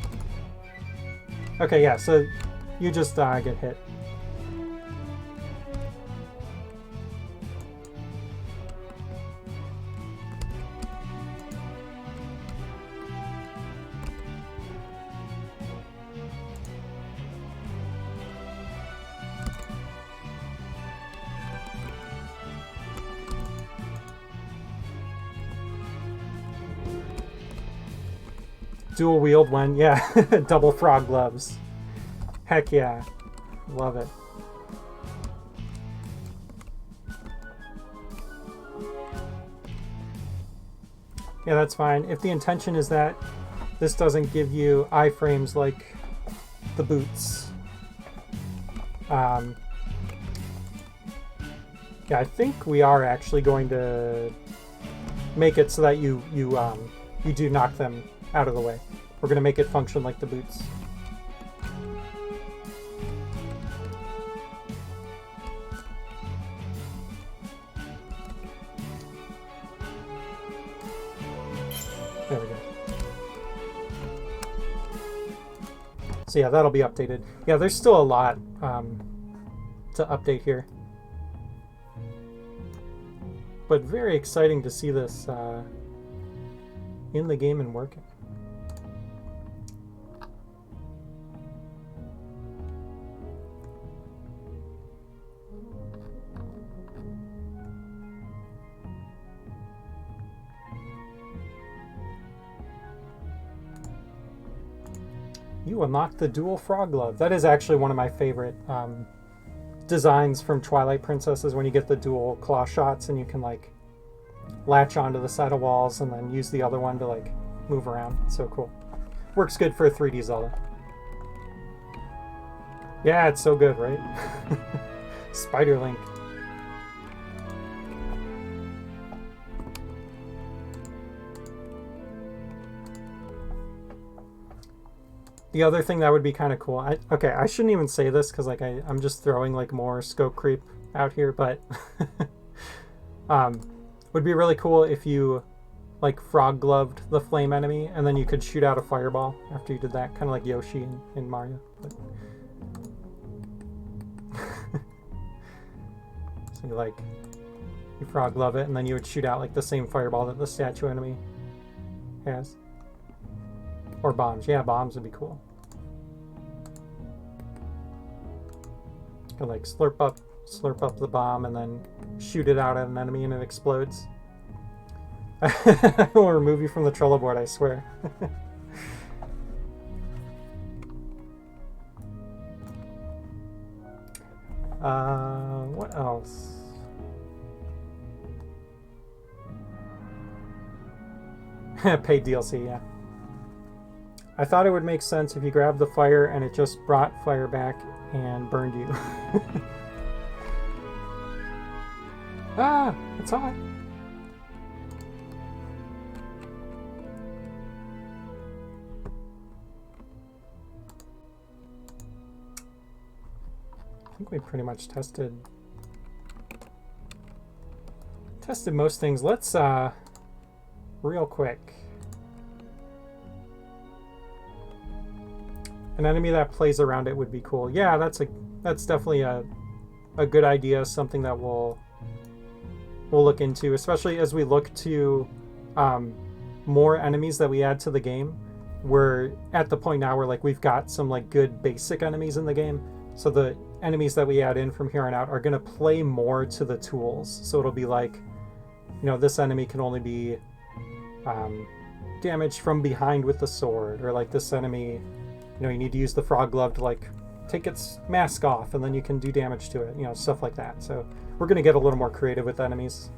Okay, yeah, so you just get hit. Dual wield one, yeah. Double frog gloves. Heck yeah. Love it. Yeah, that's fine. If the intention is that this doesn't give you iframes like the boots. Yeah, I think we are actually going to make it so that you do knock them out of the way. We're going to make it function like the boots. There we go. So yeah, that'll be updated. Yeah, there's still a lot to update here. But very exciting to see this in the game and working. You unlock the dual frog glove. That is actually one of my favorite designs from Twilight Princesses, when you get the dual claw shots and you can like latch onto the side of walls and then use the other one to like move around. It's so cool. Works good for a 3D Zelda. Yeah, it's so good, right? Spider Link. The other thing that would be kind of cool, okay, I shouldn't even say this because like I'm just throwing like more scope creep out here, but would be really cool if you like frog gloved the flame enemy and then you could shoot out a fireball after you did that, kind of like Yoshi in Mario. But so you frog glove it and then you would shoot out like the same fireball that the statue enemy has. Or bombs. Yeah, bombs would be cool. You can like slurp up the bomb and then shoot it out at an enemy and it explodes. I will remove you from the Trello board, I swear. What else? Paid DLC, yeah. I thought it would make sense if you grabbed the fire and it just brought fire back and burned you. Ah, it's hot. I think we pretty much tested most things. Let's real quick. An enemy that plays around it would be cool. Yeah, that's definitely a good idea, something that we'll look into, especially as we look to more enemies that we add to the game. We're at the point now where like we've got some like good basic enemies in the game, so the enemies that we add in from here on out are going to play more to the tools. So it'll be like, you know, this enemy can only be damaged from behind with the sword, or like this enemy, you know, you need to use the frog glove to like take its mask off and then you can do damage to it, you know, stuff like that. So we're going to get a little more creative with enemies.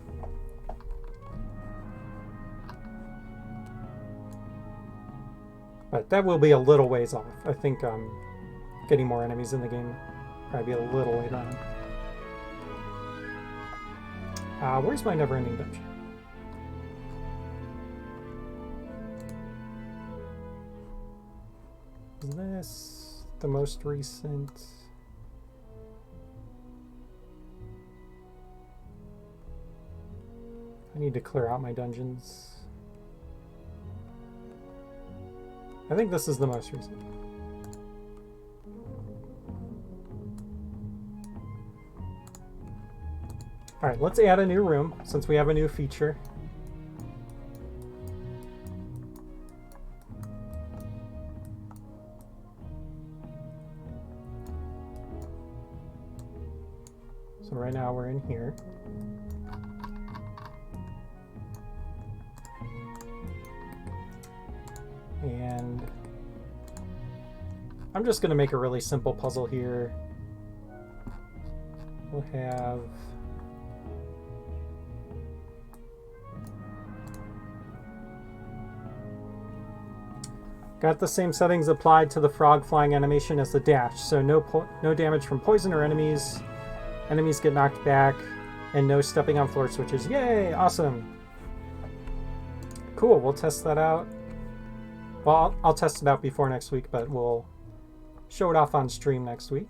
But that will be a little ways off. I think getting more enemies in the game will probably be a little later on. Where's my never-ending dungeon? Is this the most recent? I need to clear out my dungeons. I think this is the most recent. Alright, let's add a new room since we have a new feature. So right now we're in here. And I'm just going to make a really simple puzzle here. We'll have got the same settings applied to the frog flying animation as the dash, so no damage from poison or enemies. Enemies get knocked back, and no stepping on floor switches. Yay! Awesome. Cool. We'll test that out. Well, I'll test it out before next week, but we'll show it off on stream next week.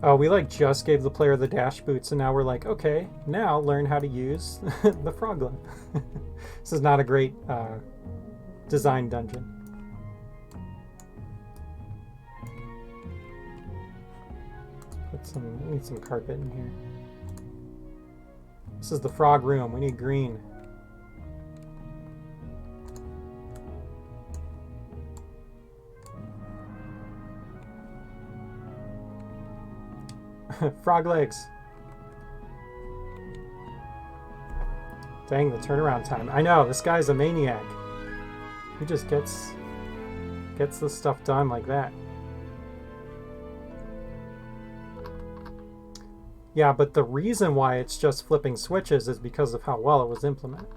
Oh, we like just gave the player the dash boots, and now we're like, okay, now learn how to use the frog glove. This is not a great design dungeon. We need some carpet in here. This is the frog room. We need green. Frog legs. Dang, the turnaround time. I know, this guy's a maniac. He just gets this stuff done like that. Yeah, but the reason why it's just flipping switches is because of how well it was implemented.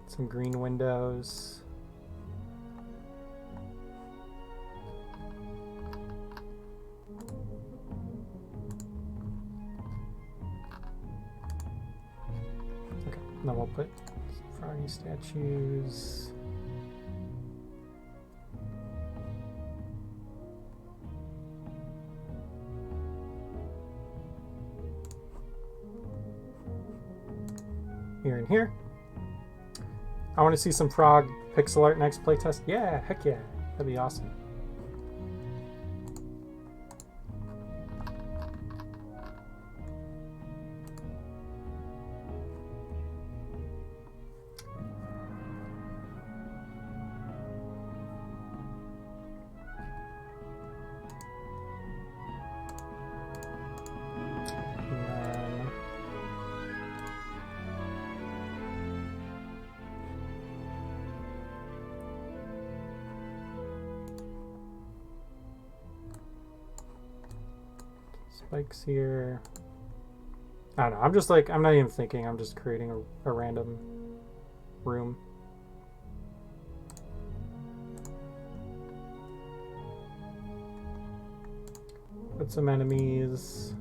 Some green windows. And then we'll put froggy statues. Here and here. I want to see some frog pixel art next playtest. Yeah, heck yeah. That'd be awesome. Spikes here. I don't know. I'm just like, I'm not even thinking. I'm just creating a random room. Put some enemies.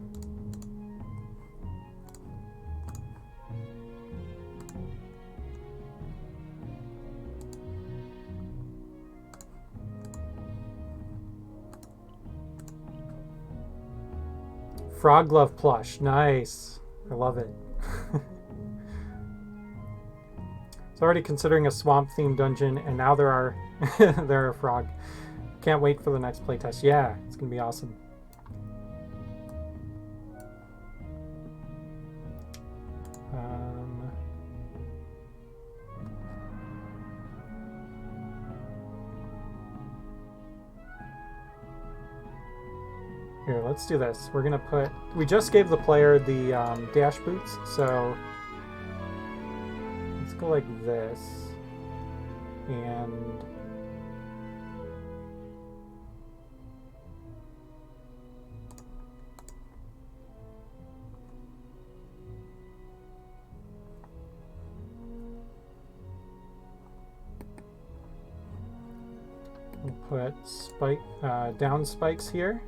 Frog glove plush. Nice. I love it. It's already considering a swamp themed dungeon, and now there are there are frog. Can't wait for the next playtest. Yeah, it's gonna be awesome. Here, let's do this. We're gonna put. We just gave the player the dash boots, so let's go like this, and We'll put down spikes here.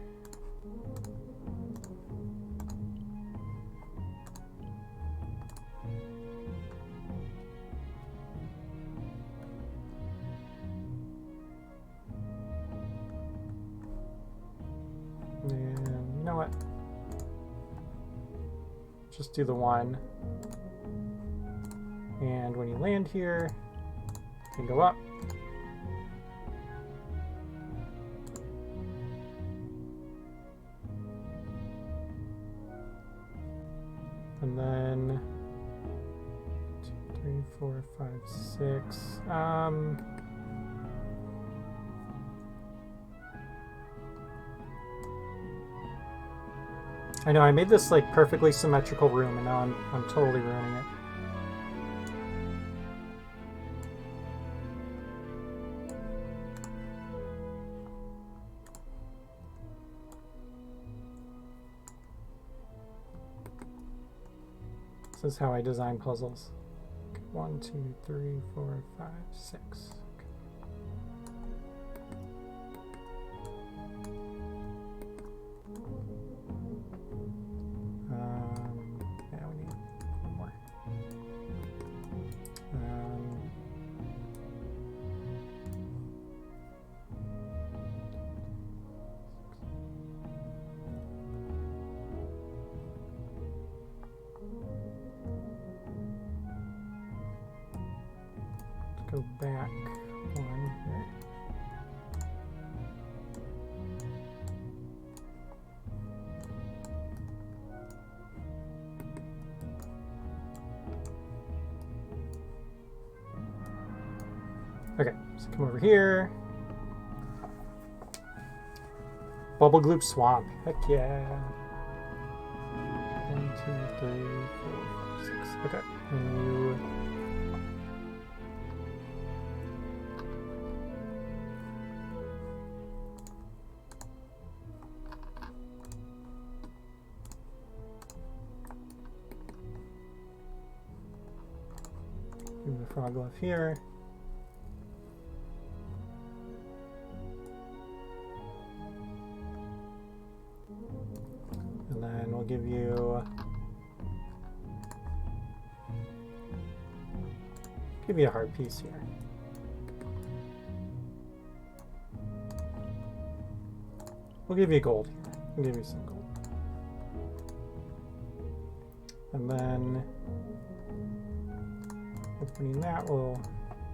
And you know what? Just do the one. And when you land here, you can go up. And then 2, 3, 4, 5, 6. I know I made this like perfectly symmetrical room, and now I'm totally ruining it. This is how I design puzzles. Okay, 1, 2, 3, 4, 5, 6. Okay. Yeah, we need one more. Go back one here. Okay, so come over here. Bubble Gloop Swamp. Heck yeah. 1, 2, 3, 4, 5, 6. Okay, and you. The frog glove here. And then we'll give you a heart piece here. We'll give you gold here. We'll give you some gold. And then opening that, we'll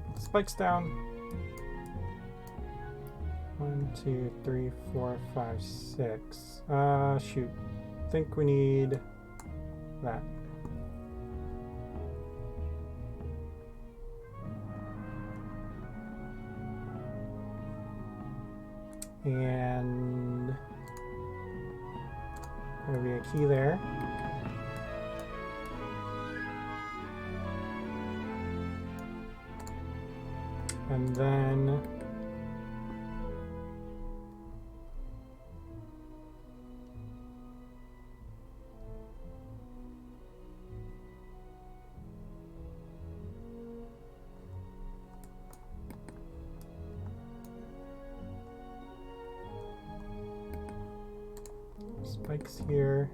put the spikes down. 1, 2, 3, 4, 5, 6. Shoot. I think we need that. And there'll be a key there. And then spikes here.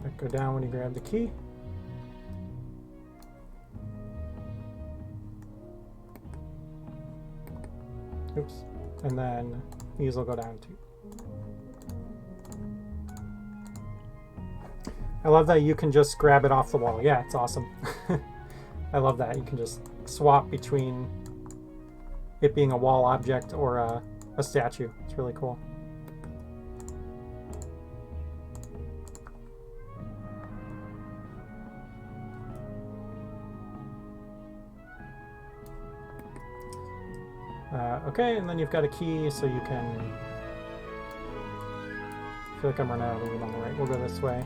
That go down when you grab the key. Oops. And then these will go down too. I love that you can just grab it off the wall. Yeah, it's awesome. I love that. You can just swap between it being a wall object or a statue. It's really cool. Okay, and then you've got a key, so you can... I feel like I'm running out of room on the right. We'll go this way.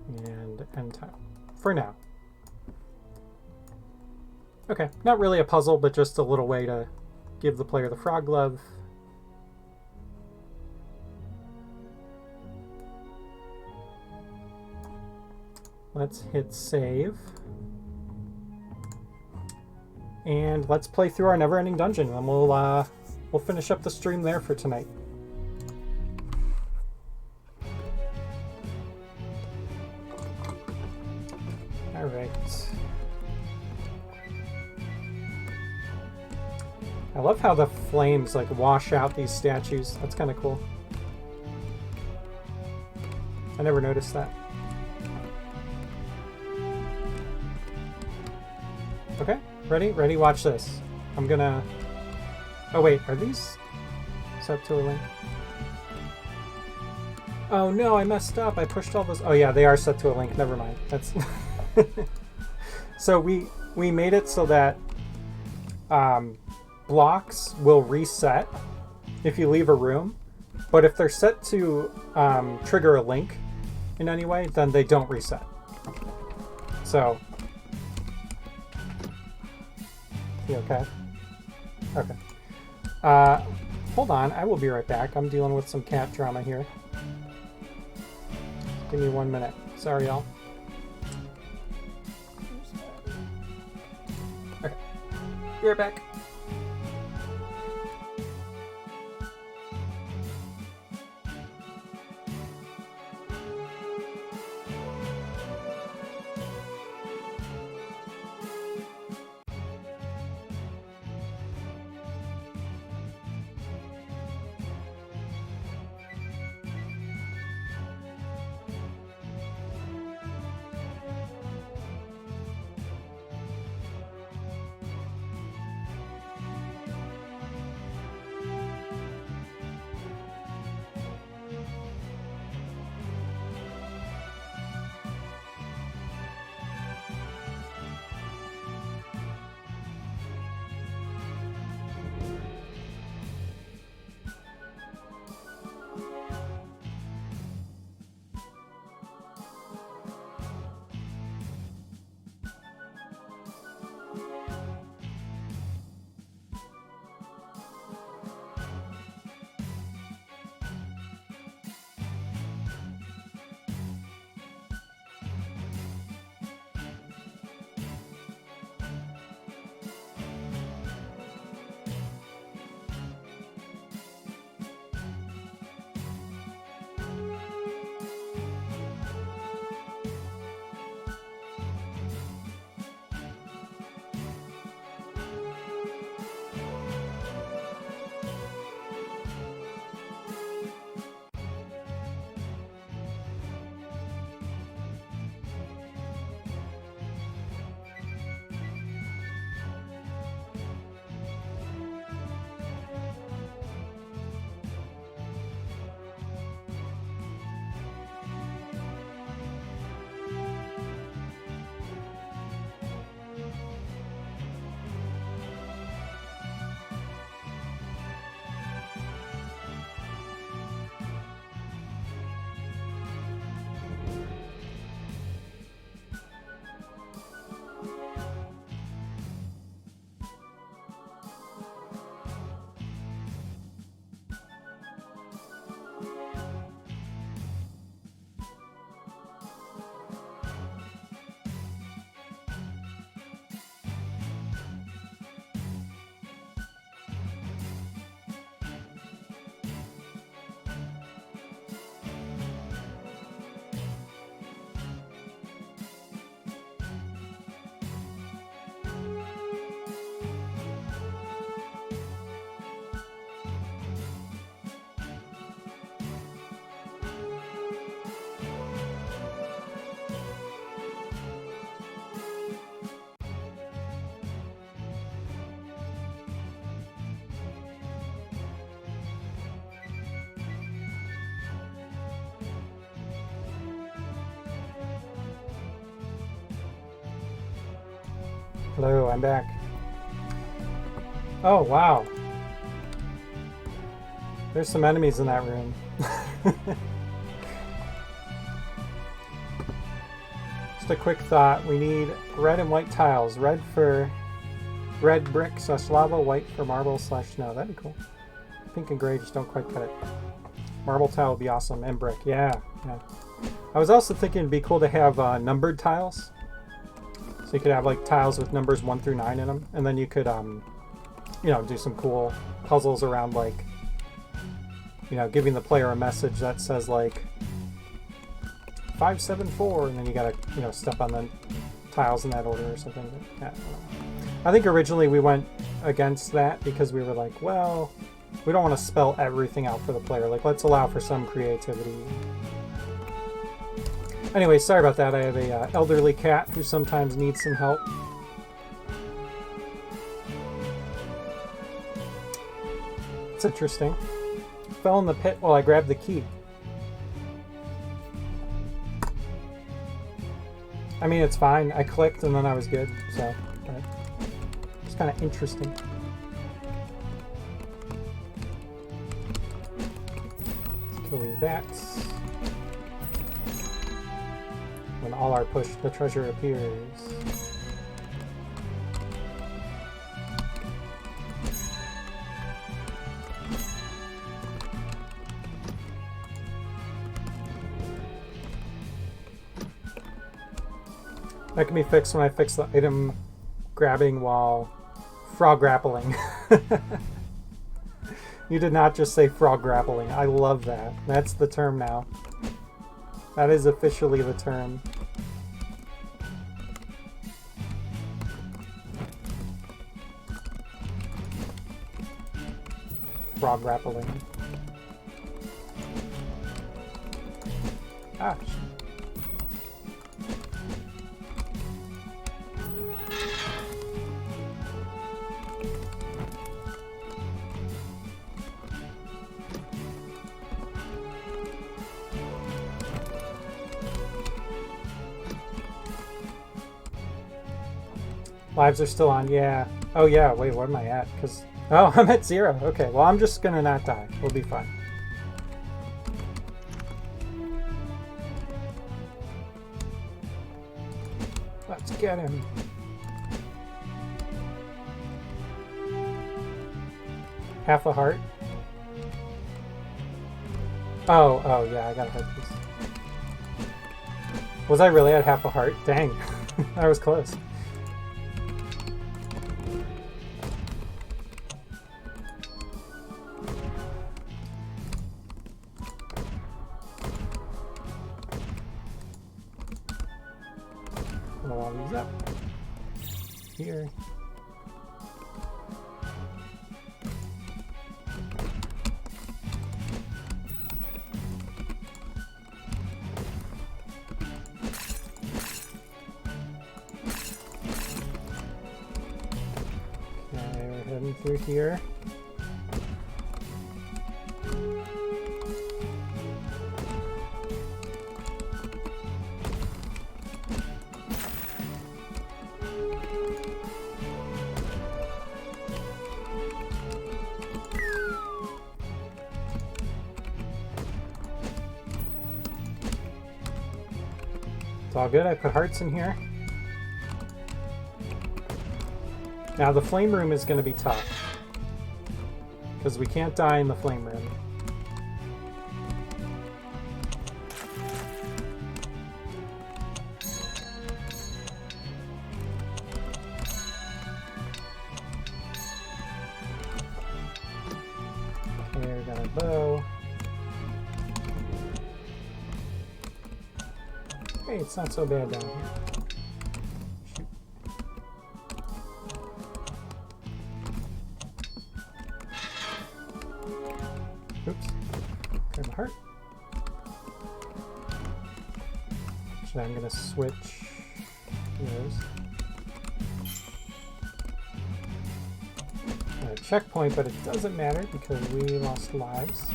And end time. For now. Okay, not really a puzzle, but just a little way to give the player the frog glove. Let's hit save. And let's play through our never-ending dungeon, and we'll finish up the stream there for tonight. All right. I love how the flames like wash out these statues. That's kind of cool. I never noticed that. Okay, ready? Ready? Watch this. I'm gonna... Oh wait, are these set to a link? Oh no, I messed up. I pushed all those... Oh yeah, they are set to a link. Never mind. That's... So we made it so that blocks will reset if you leave a room, but if they're set to trigger a link in any way, then they don't reset. So... You okay? Okay. Hold on, I will be right back. I'm dealing with some cat drama here. Give me 1 minute. Sorry, y'all. Okay. Be right back. Hello, I'm back. Oh, wow. There's some enemies in that room. Just a quick thought. We need red and white tiles. Red for red brick / lava, white for marble / snow. That'd be cool. Pink and gray just don't quite cut it. Marble tile would be awesome. And brick. Yeah. I was also thinking it'd be cool to have numbered tiles. So you could have like tiles with numbers 1 through 9 in them, and then you could, you know, do some cool puzzles around like, you know, giving the player a message that says like 574, and then you gotta, you know, step on the tiles in that order or something. Yeah, I don't know. I think originally we went against that because we were like, well, we don't want to spell everything out for the player. Like, let's allow for some creativity. Anyway, sorry about that. I have a elderly cat who sometimes needs some help. It's interesting. Fell in the pit while I grabbed the key. I mean, it's fine. I clicked and then I was good, so it's kind of interesting. Let's kill these bats. When all are pushed, the treasure appears. That can be fixed when I fix the item grabbing while frog grappling. You did not just say frog grappling. I love that. That's the term now. That is officially the term. Frog grappling. Ah. Lives are still on, yeah. Oh yeah, wait, what am I at? Because oh, I'm at 0. Okay, well I'm just gonna not die. We'll be fine. Let's get him. Half a heart. Oh yeah, I got a heart piece. Was I really at half a heart? Dang, I was close. All these up here. Okay, we're heading through here. It's all good. I put hearts in here. Now the flame room is going to be tough because we can't die in the flame room. Okay, we got a bow. Hey, it's not so bad down here. Shoot. Oops. Grab a heart. Actually, I'm going to switch those. A checkpoint, but it doesn't matter because we lost lives.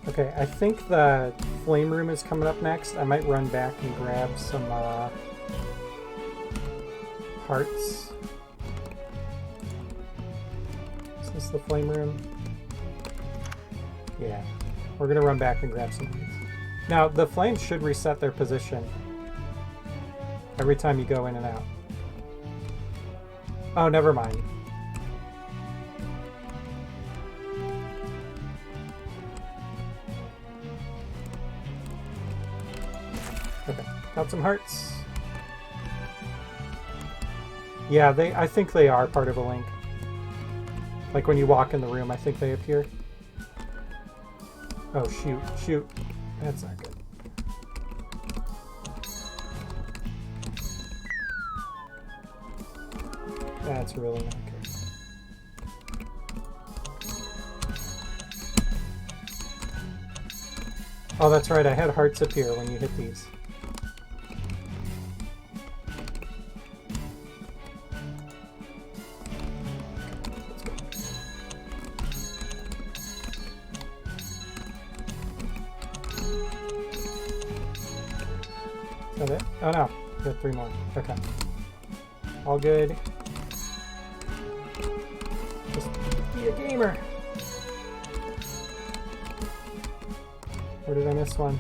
Okay, I think the flame room is coming up next. I might run back and grab some hearts. Is this the flame room? Yeah, we're gonna run back and grab some hearts. Now, the flames should reset their position every time you go in and out. Oh, never mind. Okay, got some hearts. Yeah, I think they are part of a link. Like when you walk in the room, I think they appear. Oh, shoot, shoot. That's not good. That's really not good. Oh, that's right, I had hearts appear when you hit these. Is that it? Oh no, we got 3 more. Okay. All good. Just be a gamer. Or did I miss one?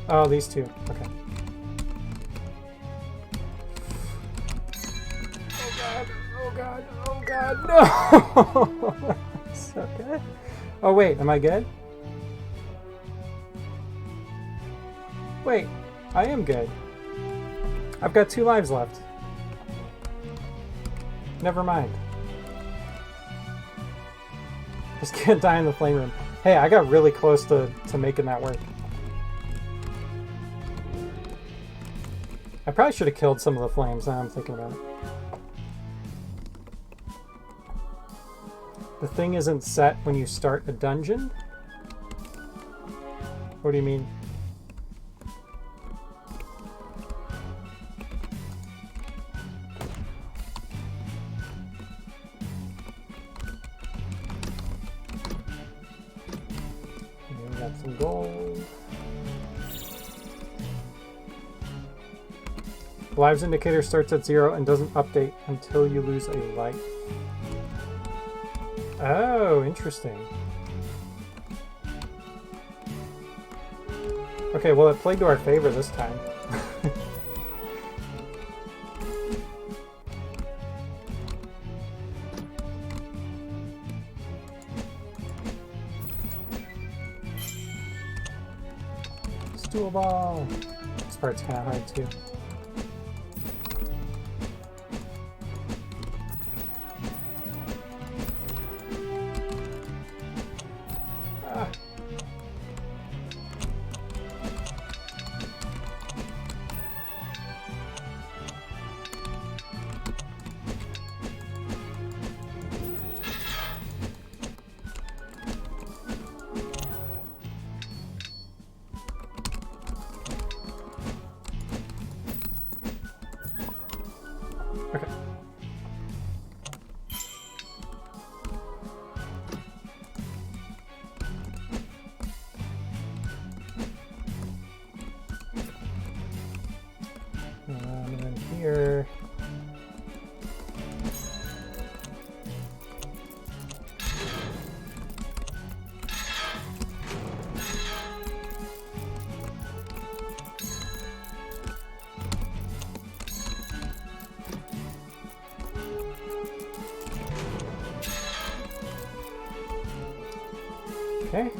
Oh, these 2. Okay. Oh god, oh god, oh god, no! So good. Oh wait, am I good? Wait, I am good. I've got 2 lives left. Never mind. Just can't die in the flame room. Hey, I got really close to making that work. I probably should have killed some of the flames, now I'm thinking about it. The thing isn't set when you start a dungeon? What do you mean? Some gold. Lives indicator starts at 0 and doesn't update until you lose a life. Oh, interesting. Okay, well it played to our favor this time. Stool ball. This part's kind of hard too. Ah. Okay. And then here. Okay.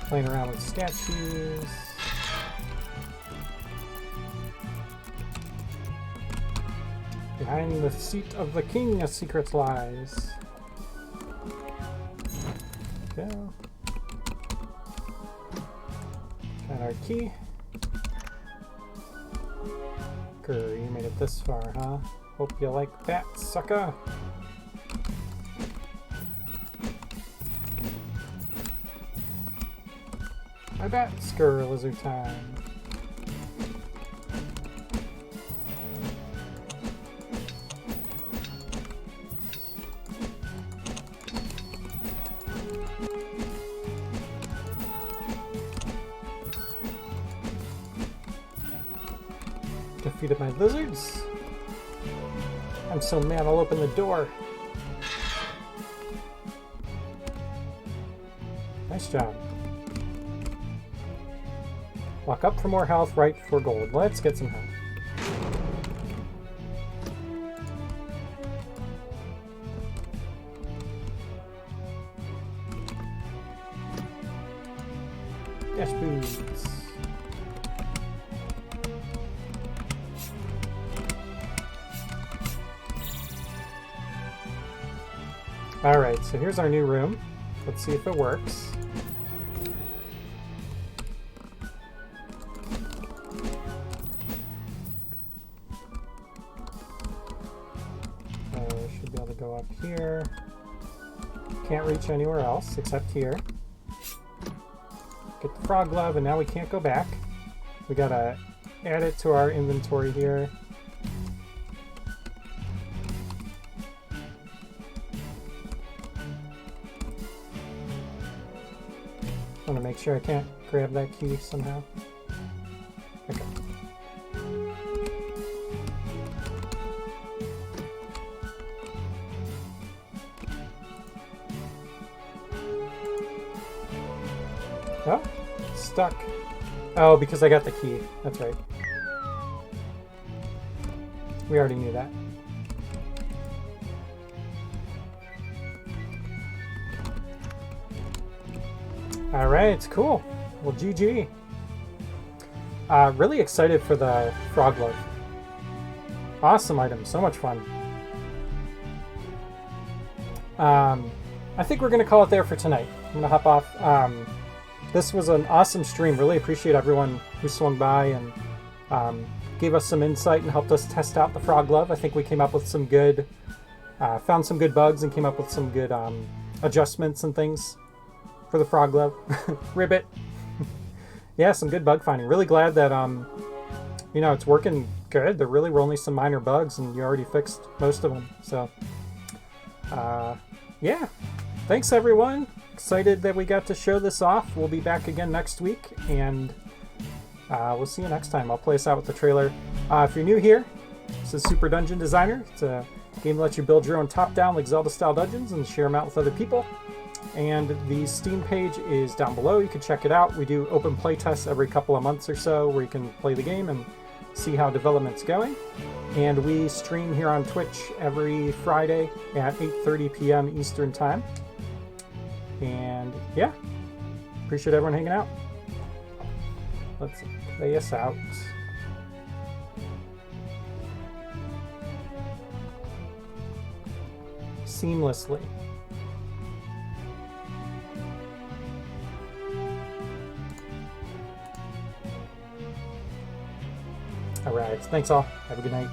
Playing around with statues. Behind the seat of the king, a secret lies. Go. Got our key. Grr, you made it this far, huh? Hope you like that, sucker. I bet, Skur Lizard time. defeated my lizards. I'm so mad, I'll open the door. Nice job. Walk up for more health, right for gold. Let's get some health. Dash boots. Alright, so here's our new room. Let's see if it works. Should be able to go up here. Can't reach anywhere else except here. Get the frog glove, and now we can't go back. We gotta add it to our inventory here. I want to make sure I can't grab that key somehow. Okay. Oh, stuck. Oh, because I got the key. That's right. We already knew that. All right, cool. Well, GG. Really excited for the frog glove. Awesome item, so much fun. I think we're gonna call it there for tonight. I'm gonna hop off. This was an awesome stream. Really appreciate everyone who swung by and gave us some insight and helped us test out the frog glove. I think we came up with some good, found some good bugs and came up with some good adjustments and things for the frog glove. Ribbit. Yeah, some good bug finding. Really glad that you know, it's working good. There really were only some minor bugs and you already fixed most of them. So yeah, thanks everyone. Excited that we got to show this off. We'll be back again next week, and we'll see you next time. I'll play us out with the trailer. If you're new here, this is Super Dungeon Designer. It's a game that lets you build your own top-down, like Zelda-style dungeons and share them out with other people. And the Steam page is down below. You can check it out. We do open play tests every couple of months or so where you can play the game and see how development's going. And we stream here on Twitch every Friday at 8:30 p.m. Eastern Time. And yeah, appreciate everyone hanging out. Let's play us out. Seamlessly. All right, thanks all. Have a good night.